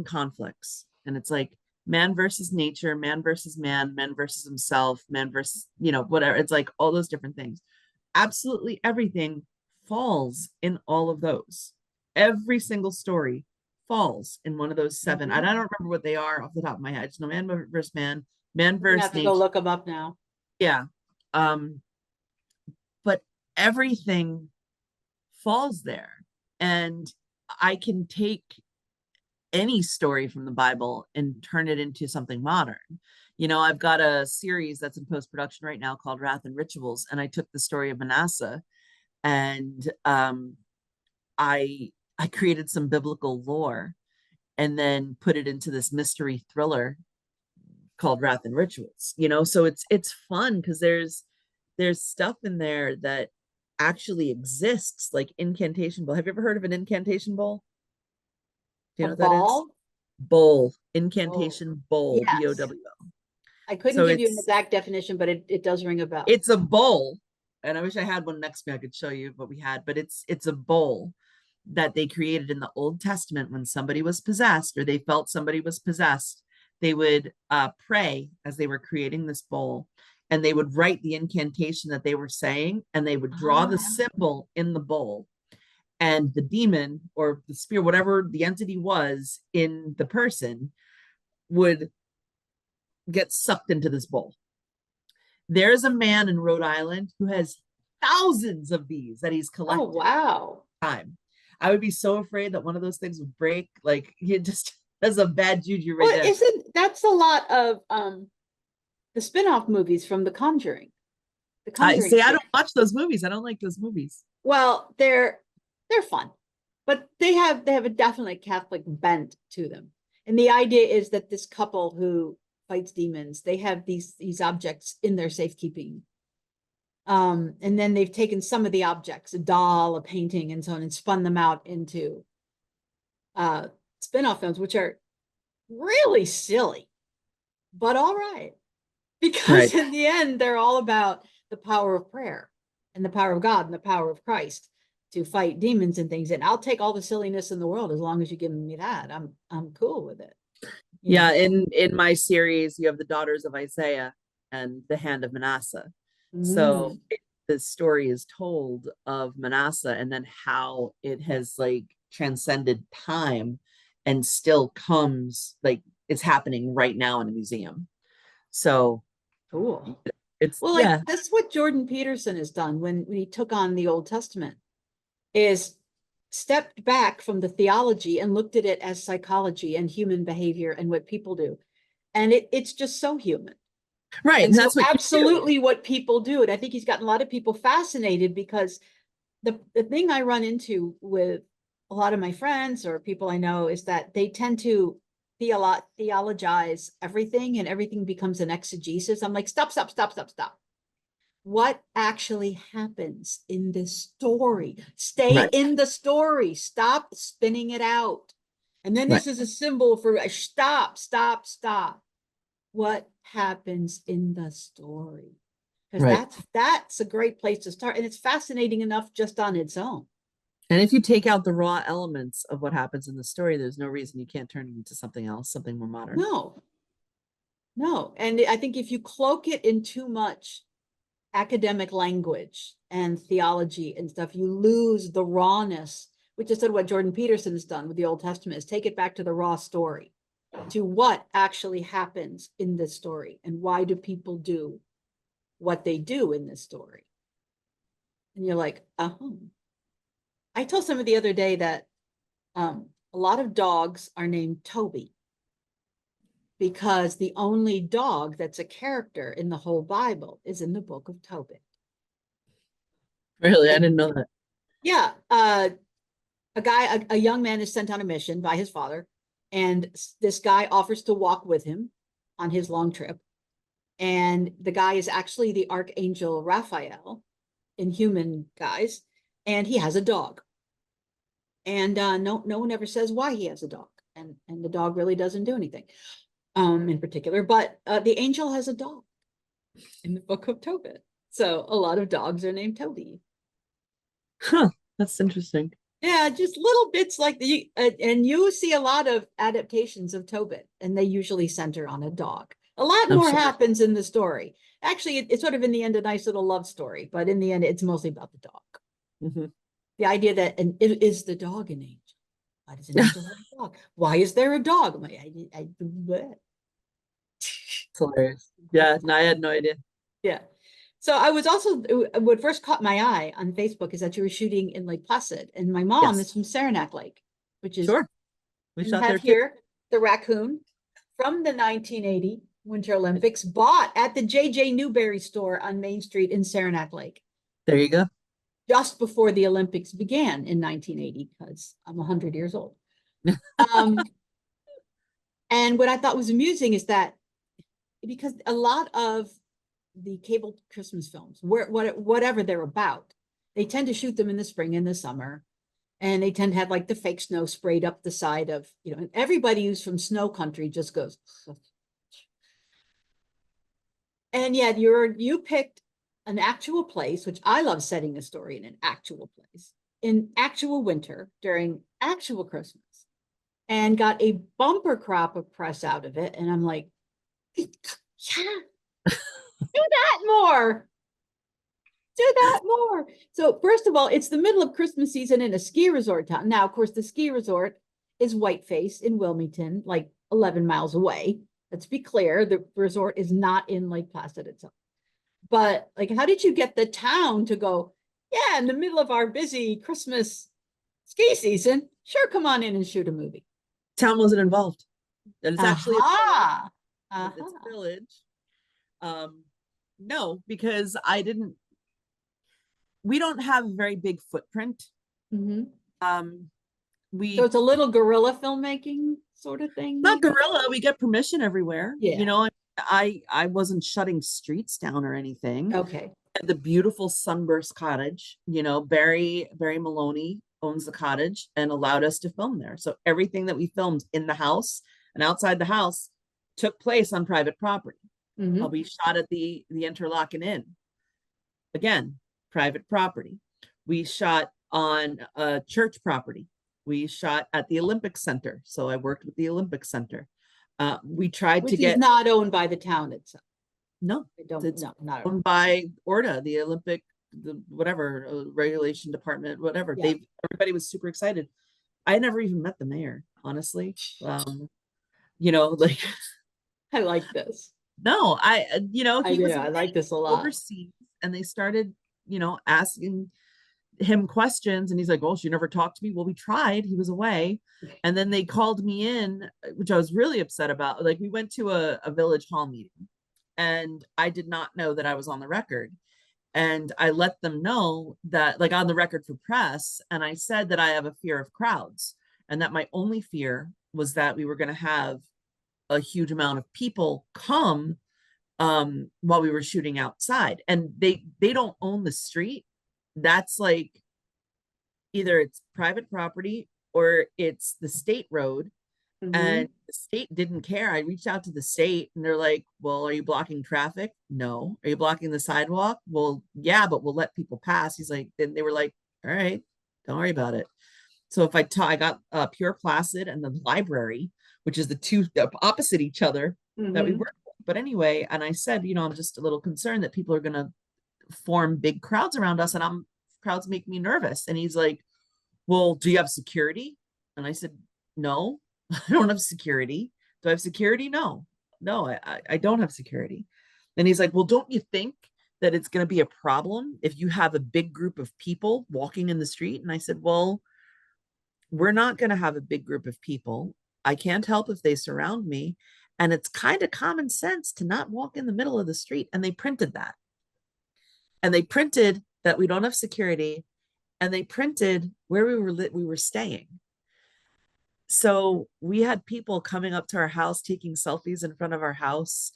conflicts, and it's like man versus nature, man versus man versus himself, man versus, you know, whatever. It's like all those different things. Absolutely everything falls in all of those. Every single story falls in one of those seven. And Mhm. I don't remember what they are off the top of my head. It's no man versus man, man I'm gonna have versus to go nature. look them up now. Yeah. Um, but everything falls there. And I can take any story from the Bible and turn it into something modern. You know, I've got a series that's in post production right now called Wrath and Rituals, and I took the story of Manasseh and I created some biblical lore and then put it into this mystery thriller called Wrath and Rituals. You know, so it's fun because there's stuff in there that actually exists, like incantation bowl. Have you ever heard of an incantation bowl? Do you A know what that is? ball? Bowl, Oh, incantation bowl, yes. BOWL. I couldn't So give you an exact definition, but it does ring a bell. it's a bowl, and I wish I had one next to me. I could show you what we had, but it's a bowl that they created in the Old Testament when somebody was possessed or they felt somebody was possessed. They would pray as they were creating this bowl, and they would write the incantation that they were saying, and they would draw the Ah, symbol in the bowl, and the demon or the spirit, whatever the entity was in the person, would get sucked into this bowl. There's a man in Rhode Island who has thousands of these that he's oh, collected wow. time. I would be so afraid that one of those things would break. Like you just that's a bad juju right Well, there. isn't that's a lot of the spin-off movies from The Conjuring. The I Conjuring say I don't series. watch those movies. I don't like those movies. Well, they're fun, but they have a definitely Catholic bent to them. And the idea is that this couple who fights demons, they have these objects in their safekeeping. And then they've taken some of the objects, a doll, a painting, and so on, and spun them out into spin-off films, which are really silly, but all right. Because Right. in the end, they're all about the power of prayer and the power of God and the power of Christ to fight demons and things. And I'll take all the silliness in the world as long as you give me that. I'm cool with it. You Yeah, know. in my series, you have the daughters of Isaiah and the hand of Manasseh. So Mm. the story is told of Manasseh and then how it has like transcended time and still comes like it's happening right now in a museum. So Cool. it's Well, like yeah, that's what Jordan Peterson has done when he took on the Old Testament, is stepped back from the theology and looked at it as psychology and human behavior and what people do. And it's just so human. right. And And so that's what you do. absolutely what people do. And I think he's gotten a lot of people fascinated because the thing I run into with a lot of my friends or people I know is that they tend to theologize everything and everything becomes an exegesis. I'm like, stop, stop, stop, stop, stop. What actually happens in this story? Stay Right. in the story. Stop spinning it out. And then Right. this is a symbol for stop, stop, stop. What happens in the story? Because Right. that's a great place to start. And it's fascinating enough just on its own. And if you take out the raw elements of what happens in the story, there's no reason you can't turn it into something else, something more modern. No, no. And I think if you cloak it in too much academic language and theology and stuff, you lose the rawness, which is sort of what Jordan Peterson has done with the Old Testament, is take it back to the raw story, to what actually happens in this story and why do people do what they do in this story. And you're like, I told somebody the other day that a lot of dogs are named Toby because the only dog that's a character in the whole Bible is in the book of Tobit. Really? I didn't know that. Yeah. A young man is sent on a mission by his father, and this guy offers to walk with him on his long trip. And the guy is actually the Archangel Raphael in human guise, and he has a dog. And no one ever says why he has a dog, and the dog really doesn't do anything in particular. But the angel has a dog in the book of Tobit, so a lot of dogs are named Toby. Huh, that's interesting. Yeah, just little bits like and you see a lot of adaptations of Tobit, and they usually center on a dog. A lot more happens in the story. Actually, it's sort of in the end a nice little love story, but in the end, it's mostly about the dog. The idea that it is the dog an angel. Why does an angel have a dog? Why is there a dog? I'm like, It's hilarious. Yeah, no, I had no idea. Yeah. So I was also, what first caught my eye on Facebook is that you were shooting in Lake Placid, and my mom is from Saranac Lake, which is sure. We shot there here the raccoon from the 1980 Winter Olympics, bought at the J.J. Newberry store on Main Street in Saranac Lake. There you go. Just before the Olympics began in 1980, because I'm 100 years old. And what I thought was amusing is that because a lot of the cable Christmas films, whatever they're about, they tend to shoot them in the spring and the summer. And they tend to have like the fake snow sprayed up the side of, and everybody who's from snow country just goes. And yet you picked an actual place, which I love setting a story in an actual place, in actual winter, during actual Christmas, and got a bumper crop of press out of it. And I'm like, yeah, do that more. Do that more. So first of all, it's the middle of Christmas season in a ski resort town. Now, of course, the ski resort is Whiteface in Wilmington, like 11 miles away. Let's be clear, the resort is not in Lake Placid itself. But like, how did you get the town to go, yeah, in the middle of our busy Christmas ski season, sure, come on in and shoot a movie? Town wasn't involved. It's actually it's a village. No, because we don't have a very big footprint. So it's a little guerrilla filmmaking sort of thing. Not guerrilla. We get permission everywhere. Yeah. I wasn't shutting streets down or anything. Okay. The beautiful Sunburst Cottage, Barry Maloney owns the cottage and allowed us to film there. So everything that we filmed in the house and outside the house took place on private property. We shot at the Interlochen Inn. Again, private property. We shot on a church property. We shot at the Olympic Center. So I worked with the Olympic Center. We tried to get... Which is not owned by the town itself. No, it's not owned by ORDA, the Olympic, regulation department, whatever. Yeah. Everybody was super excited. I never even met the mayor, honestly. Like... I like this. No, he was I like this a lot. Overseas, and they started, asking him questions, and he's like, "Oh, she never talked to me." Well, we tried. He was away, and then they called me in, which I was really upset about. Like, we went to a village hall meeting, and I did not know that I was on the record, and I let them know that, like, on the record for press, and I said that I have a fear of crowds, and that my only fear was that we were going to have a huge amount of people come while we were shooting outside, and they don't own the street. That's like either it's private property or it's the state road. And the state didn't care. I reached out to the state and they're like, well, are you blocking traffic? No. Are you blocking the sidewalk? Well, yeah, but we'll let people pass. He's like, then they were like, all right. Don't worry about it. So if I got Pure Placid and the library, which is the two opposite each other that we work with. But anyway, and I said, I'm just a little concerned that people are going to form big crowds around us, and crowds make me nervous. And he's like, well, do you have security? And I said, no, I don't have security. Do I have security? No, I don't have security. And he's like, well, don't you think that it's going to be a problem if you have a big group of people walking in the street? And I said, well, we're not going to have a big group of people. I can't help if they surround me. And it's kind of common sense to not walk in the middle of the street. And they printed that. And they printed that we don't have security. And they printed where we were staying. So we had people coming up to our house, taking selfies in front of our house,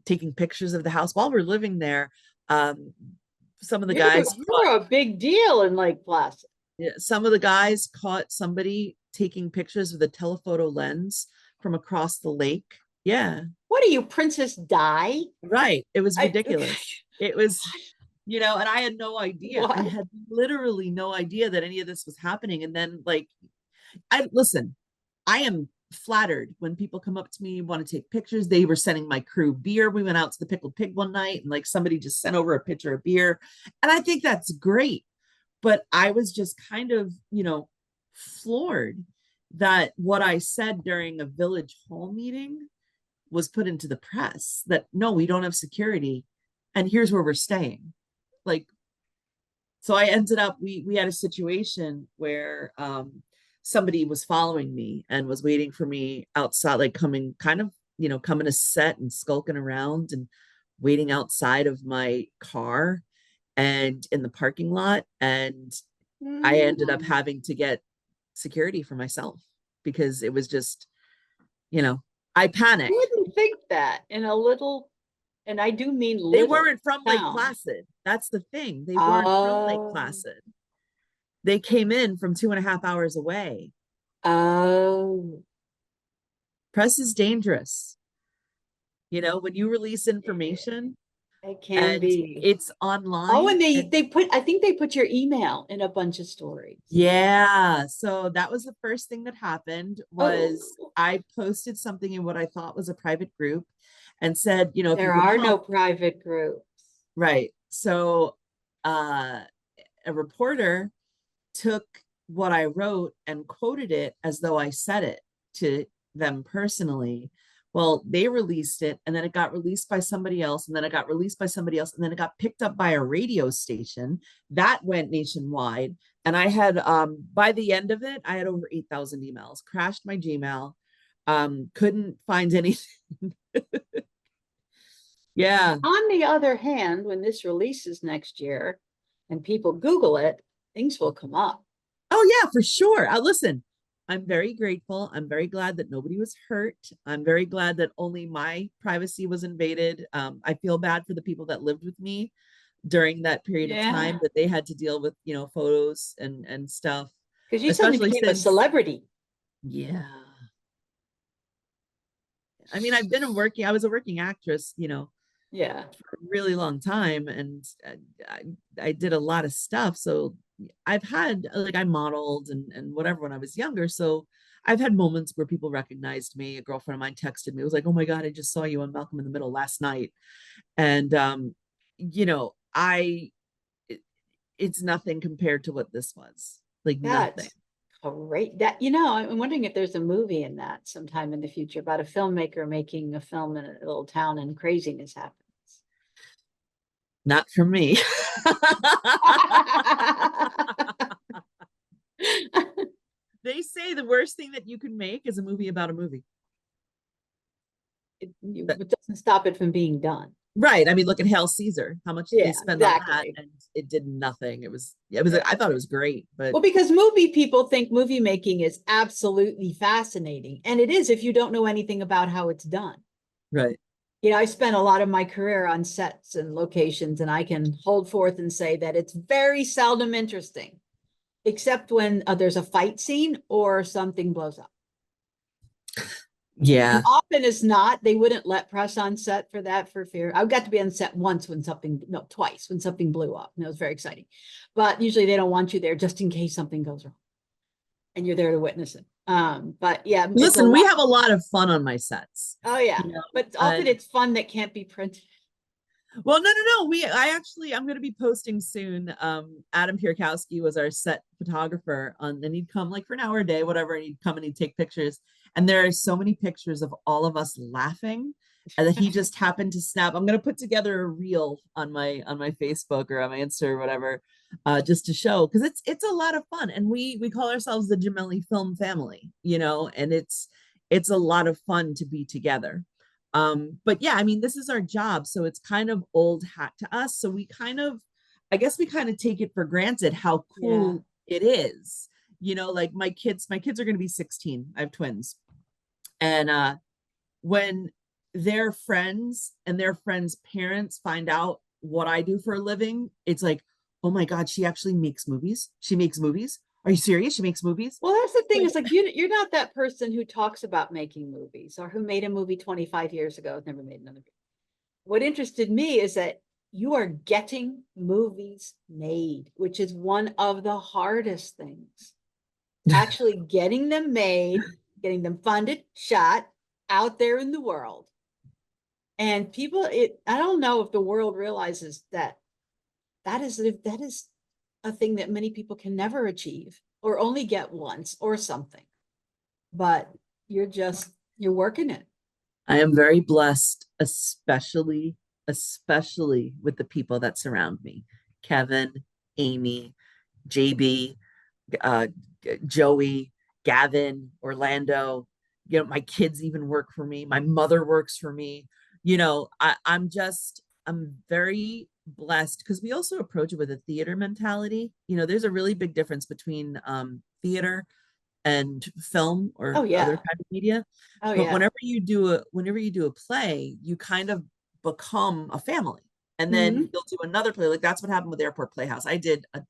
taking pictures of the house while we're living there. Some of the guys, you're a big deal in Lake Placid. Some of the guys caught somebody taking pictures with a telephoto lens from across the lake. Yeah. What are you, Princess Di? Right. It was ridiculous. It was, and I had no idea. What? I had literally no idea that any of this was happening. And then I am flattered when people come up to me, want to take pictures. They were sending my crew beer. We went out to the Pickled Pig one night and somebody just sent over a pitcher of beer. And I think that's great. But I was just kind of, floored that what I said during a village hall meeting was put into the press, that no, we don't have security. And here's where we're staying. So I ended up, we had a situation where somebody was following me and was waiting for me outside, coming to set and skulking around and waiting outside of my car and in the parking lot. And I ended up having to get security for myself because it was just, I panicked. I wouldn't think that in a little, and I do mean little. They weren't from Lake Placid. That's the thing. They weren't from Lake Placid. They came in from 2.5 hours away. Oh. Press is dangerous. When you release information, it can be. It's online. Oh, and I think they put your email in a bunch of stories. Yeah. So that was the first thing that happened was I posted something in what I thought was a private group and said, there are no private groups. Right. So a reporter took what I wrote and quoted it as though I said it to them personally. Well, they released it and then it got released by somebody else and then it got released by somebody else and then it got picked up by a radio station that went nationwide. And I had, by the end of it, I had over 8,000 emails, crashed my Gmail, couldn't find anything. Yeah. On the other hand, when this releases next year and people Google it, things will come up. Oh yeah, for sure. Listen, I'm very grateful. I'm very glad that nobody was hurt. I'm very glad that only my privacy was invaded. I feel bad for the people that lived with me during that period of time that they had to deal with, photos and stuff. Because you suddenly became a celebrity. Yeah. I mean, I was a working actress, yeah, for a really long time. And I did a lot of stuff. So I've had I modeled and whatever when I was younger. So I've had moments where people recognized me. A girlfriend of mine texted me. It was like, oh my God, I just saw you on Malcolm in the Middle last night. And, it's nothing compared to what this was. Nothing. Great. I'm wondering if there's a movie in that sometime in the future about a filmmaker making a film in a little town and craziness happens. Not for me. They say the worst thing that you can make is a movie about a movie. It doesn't stop it from being done. Right. I mean, look at Hail Caesar. How much did they spend on that? And it did nothing. It was. I thought it was great, but because movie people think movie making is absolutely fascinating, and it is if you don't know anything about how it's done. Right. I spent a lot of my career on sets and locations, and I can hold forth and say that it's very seldom interesting, except when there's a fight scene or something blows up. Yeah. And often as not, they wouldn't let press on set for that for fear. I got to be on set once when something, no, twice when something blew up, and it was very exciting. But usually they don't want you there just in case something goes wrong, and you're there to witness it. But yeah, it's a Listen, we lot. have a lot of fun on my sets. Oh yeah, You know, but often and it's fun that can't be printed. well, no. I'm going to be posting soon. Adam Pierkowski was our set photographer and he'd come like for an hour a day, whatever, and he'd come and he'd take pictures. And there are so many pictures of all of us laughing, and that he just happened to snap. I'm going to put together a reel on my Facebook or on my Insta or whatever, just to show, because it's a lot of fun, and we call ourselves the Gemelli Film family, and it's a lot of fun to be together. But yeah, I mean, this is our job, so it's kind of old hat to us. So I guess we kind of take it for granted how Yeah. cool it is. Like my kids are going to be 16. I have twins. And when their friends and their friends' parents find out what I do for a living, it's like, oh my God, she actually makes movies. She makes movies. Are you serious? She makes movies. Well, that's the thing. Like, Is like you're not that person who talks about making movies or who made a movie 25 years ago and never made another. What interested me is that you are getting movies made, which is one of the hardest things. Actually getting them made, getting them funded, shot out there in the world. And people, I don't know if the world realizes that that is a thing that many people can never achieve or only get once or something. But you're working it. I am very blessed, especially with the people that surround me. Kevin, Amy, JB, uh, Joey, Gavin, Orlando. My kids even work for me. My mother works for me. I'm very blessed because we also approach it with a theater mentality. There's a really big difference between theater and film or Oh other yeah. kind of media. Oh But yeah. whenever you do a play, you kind of become a family. And then Mhm. you'll do another play. Like that's what happened with Airport Playhouse. I did a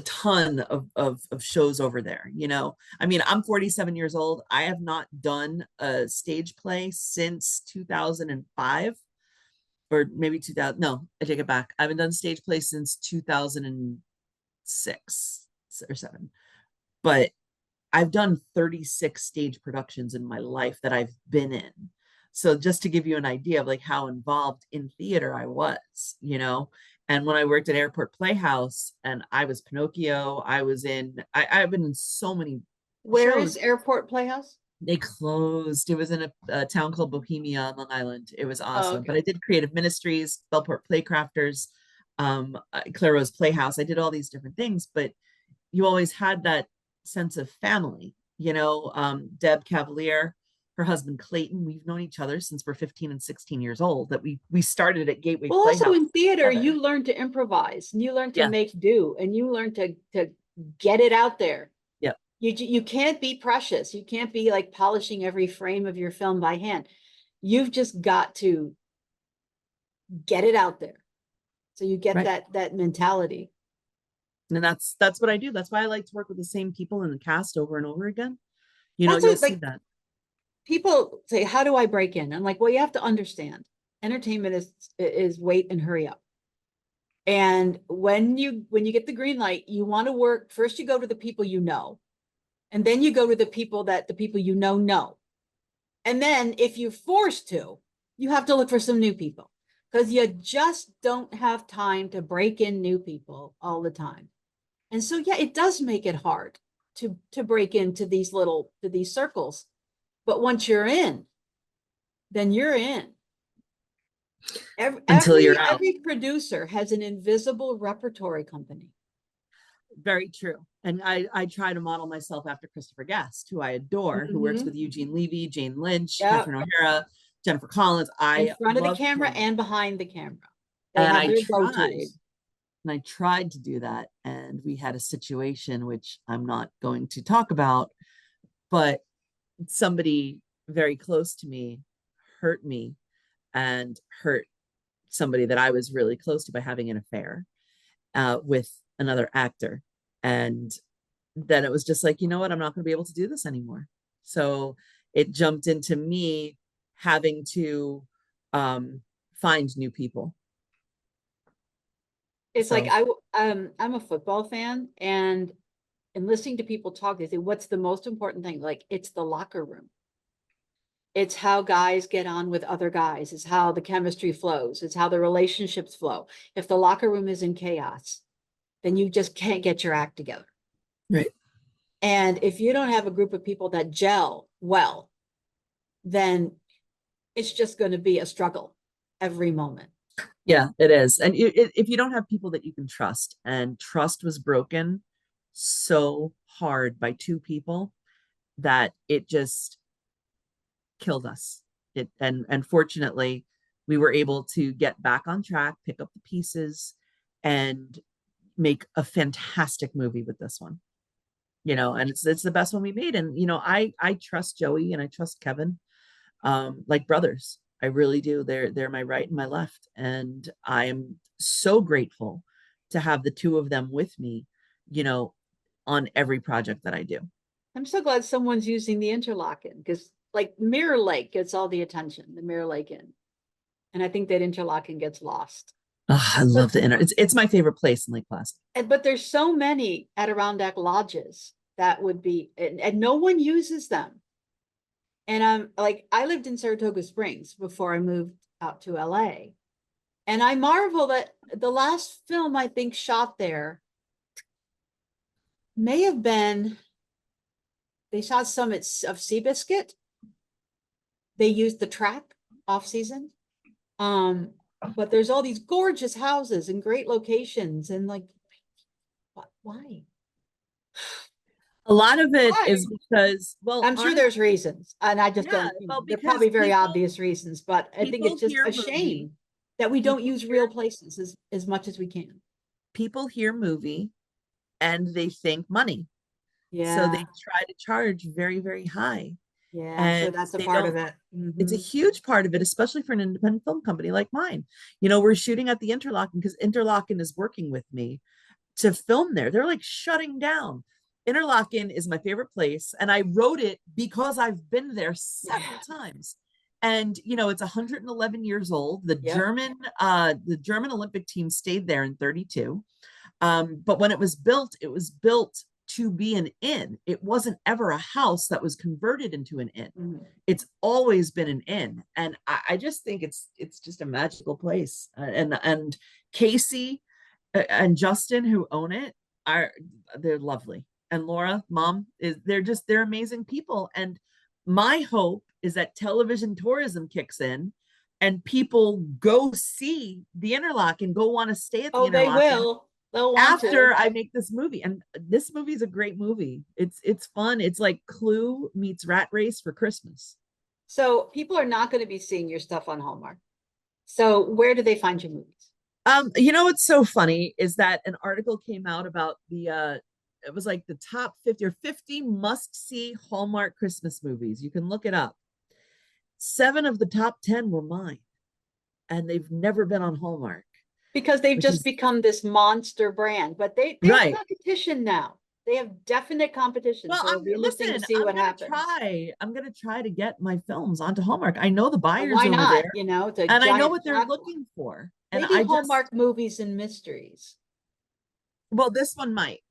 ton of shows over there. I mean, I'm 47 years old. I have not done a stage play since 2005, or maybe 2000. No, I take it back. I haven't done stage play since 2006 or 7. But I've done 36 stage productions in my life that I've been in. So just to give you an idea of like how involved in theater I was. And when I worked at Airport Playhouse and I was Pinocchio, I've been in so many Where is shows. Airport Playhouse? They closed. It was in a town called Bohemia on Long Island. It was Oh, awesome. But okay. I did Creative Ministries, Bellport Playcrafters, Claire's Playhouse. I did all these different things, but you always had that sense of family. Deb Cavalier, her husband Clayton, we've known each other since we're 15 and 16 years old, that we started at Gateway Well, also Playhouse in theater, together. you learn to improvise and you learn to Yeah. make do and you learn to get it out there. Yeah. You can't be precious. You can't be like polishing every frame of your film by hand. You've just got to get it out there. So you get Right. that mentality. And that's what I do. That's why I like to work with the same people in the cast over and over again. That's You'll what see like that. people say, how do I break in? I'm like, well, you have to understand entertainment is wait and hurry up. And when you get the green light, you want to work first, you go to the people you know, and then you go to the people that the people you know. And then if you're forced to, you have to look for some new people because you just don't have time to break in new people all the time. And so yeah, it does make it hard to break into these circles. But once you're in, then you're in. Every Until you're every, out. every producer has an invisible repertory company. Very true. And I try to model myself after Christopher Guest, who I adore, who works Mm-hmm. with Eugene Levy, Jane Lynch, Yeah, Catherine O'Hara, Jennifer Collins. in I front of the love camera him. and behind the camera. They And have I their tried, go-tos. and I tried to do that. And we had a situation which I'm not going to talk about, but somebody very close to me hurt me and hurt somebody that I was really close to by having an affair with another actor. And then it was just like, you know what? I'm not going to be able to do this anymore. So it jumped into me having to find new people. It's like, So I'm a football fan, and listening to people talk, they say, what's the most important thing? Like, it's the locker room. It's how guys get on with other guys. It's how the chemistry flows. It's how the relationships flow. If the locker room is in chaos, then you just can't get your act together. right. And if you don't have a group of people that gel well, then it's just going to be a struggle every moment. Yeah, it is. And if you don't have people that you can trust, and trust was broken so hard by two people that it just killed us. And fortunately, we were able to get back on track, pick up the pieces, and make a fantastic movie with this one. And it's the best one we made. And I trust Joey and I trust Kevin, like brothers. I really do. They're my right and my left, and I'm so grateful to have the two of them with me, on every project that I do. I'm so glad someone's using the interlocking, because like Mirror Lake gets all the attention, the Mirror Lake Inn. And I think that interlocking gets lost. Oh, I love the inner. It's my favorite place in Lake Placid. But there's so many Adirondack lodges that would be, and no one uses them. And I'm like, I lived in Saratoga Springs before I moved out to LA. And I marvel that the last film I think shot there may have been, they shot some of Seabiscuit. They used the track off season. But there's all these gorgeous houses and great locations, and like, why? A lot of it is because, well, I'm sure there's reasons, and I just don't. well, They're probably very people, obvious reasons, but I think it's just a shame that we don't use real places as much as we can. People hear movie and they think money. Yeah. So they try to charge very, very high. Yeah, I'm And sure that's a part of it. It's a huge part of it, especially for an independent film company like mine. We're shooting at the Interlaken because Interlaken is working with me to film there. They're like shutting down. Interlaken is my favorite place, and I wrote it because I've been there several times. And it's 111 years old. The German Olympic team stayed there in 32. But when it was built to be an inn. It wasn't ever a house that was converted into an inn. It's always been an inn, and I just think it's just a magical place. And Casey and Justin, who own it, they're lovely. And Laura, mom, they're amazing people. And my hope is that television tourism kicks in and people go see the Interlock and go want to stay at the Interlock. They will. They'll want after I make this movie. And this movie is a great movie. It's fun. It's like Clue meets Rat Race for Christmas. So people are not going to be seeing your stuff on Hallmark. So where do they find your movies? What's so funny is that an article came out about it was like the top 50 or 50 must-see Hallmark Christmas movies. You can look it up. 7 of the top 10 were mine, and they've never been on Hallmark. Because they've just become this monster brand, but they have competition now. They have definite competition. Well, so it'll be interesting to see what happens. I'm gonna try to get my films onto Hallmark. I know the buyers why not? over there, and I know what they're platform. looking for. And they do Hallmark movies and mysteries. Well, this one might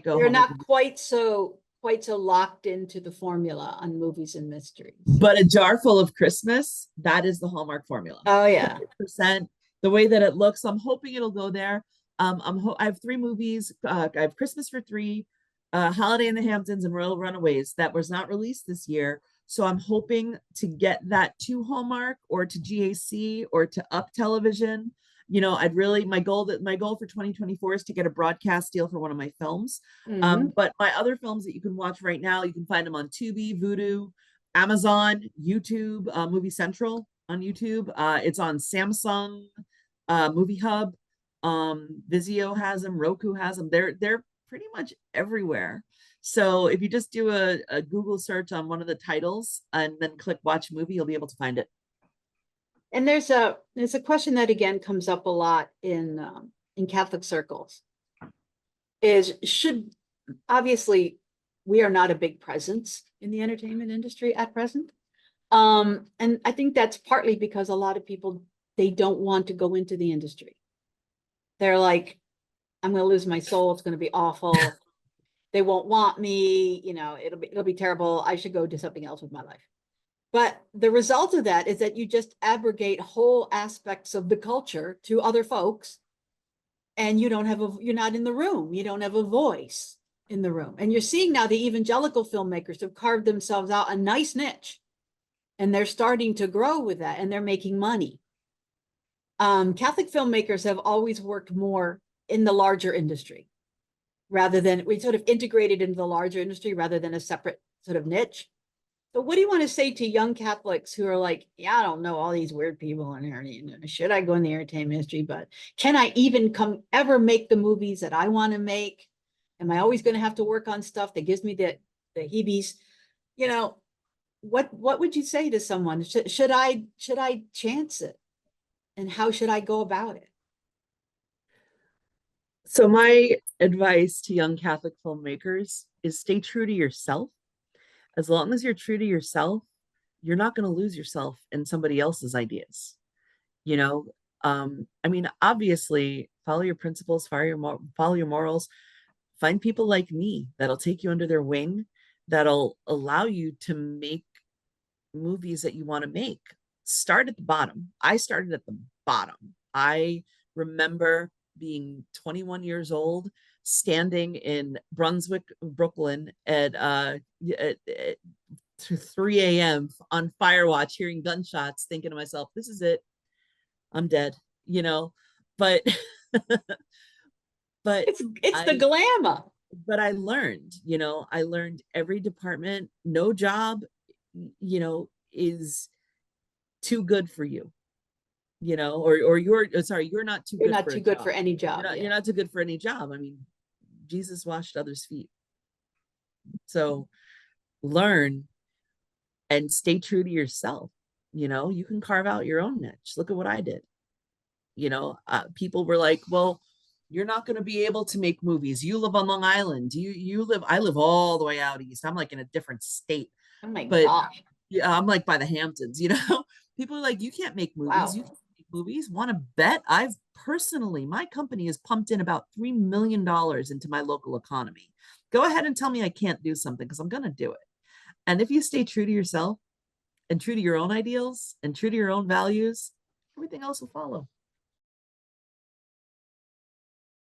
go. They're not quite so locked into the formula on movies and mysteries. But A Jar Full of Christmas, that is the Hallmark formula. Oh yeah. 100%. The way that it looks, I'm hoping it'll go there. I have 3 movies. I have Christmas for 3, Holiday in the Hamptons, and Royal Runaways that was not released this year. So I'm hoping to get that to Hallmark or to GAC or to Up Television. My goal for 2024 is to get a broadcast deal for one of my films. But my other films that you can watch right now, you can find them on Tubi, Vudu, Amazon, YouTube, Movie Central on YouTube. It's on Samsung, Movie Hub. Vizio has them, Roku has them. They're pretty much everywhere. So if you just do a Google search on one of the titles and then click watch movie, you'll be able to find it. And there's a question that again comes up a lot in Catholic circles. Obviously we are not a big presence in the entertainment industry at present. And I think that's partly because a lot of people, they don't want to go into the industry. They're like, I'm going to lose my soul. It's going to be awful. They won't want me. You know, it'll be terrible. I should go do something else with my life. But the result of that is that you just abrogate whole aspects of the culture to other folks, and you're not in the room. You don't have a voice in the room. And you're seeing now the evangelical filmmakers have carved themselves out a nice niche, and they're starting to grow with that, and they're making money. Catholic filmmakers have always worked more in the larger industry, rather than, we sort of integrated into the larger industry rather than a separate sort of niche. So what do you want to say to young Catholics who are like, yeah, I don't know all these weird people in here. Should I go in the entertainment industry? But can I even ever make the movies that I want to make? Am I always going to have to work on stuff that gives me the heebies? You know, what would you say to someone? Should I chance it? And how should I go about it? So my advice to young Catholic filmmakers is stay true to yourself. As long as you're true to yourself, you're not going to lose yourself in somebody else's ideas. You know, I mean, obviously, follow your principles, follow your morals. Find people like me that'll take you under their wing, that'll allow you to make movies that you want to make. Start at the bottom. I started at the bottom. I remember being 21 years old, standing in Brunswick, Brooklyn at 3 a.m. on fire watch, hearing gunshots, thinking to myself, this is it. I'm dead, you know, but but it's the glamour. But I learned, you know, I learned every department, no job, you know, is too good for you, you know, or you're sorry, you're not too You're good not for too a good job. for any job. You're not too good for any job. I mean, Jesus washed others' feet. So learn and stay true to yourself. You know, you can carve out your own niche. Look at what I did. You know, people were like, well, you're not going to be able to make movies. You live on Long Island. I live all the way out east. I'm like in a different state. Oh my But gosh. yeah, I'm like by the Hamptons, you know. People are like, you can't make movies. Wow. You can't make movies. Want to bet? I've personally, my company has pumped in about $3 million into my local economy. Go ahead and tell me I can't do something, because I'm going to do it. And if you stay true to yourself and true to your own ideals and true to your own values, everything else will follow.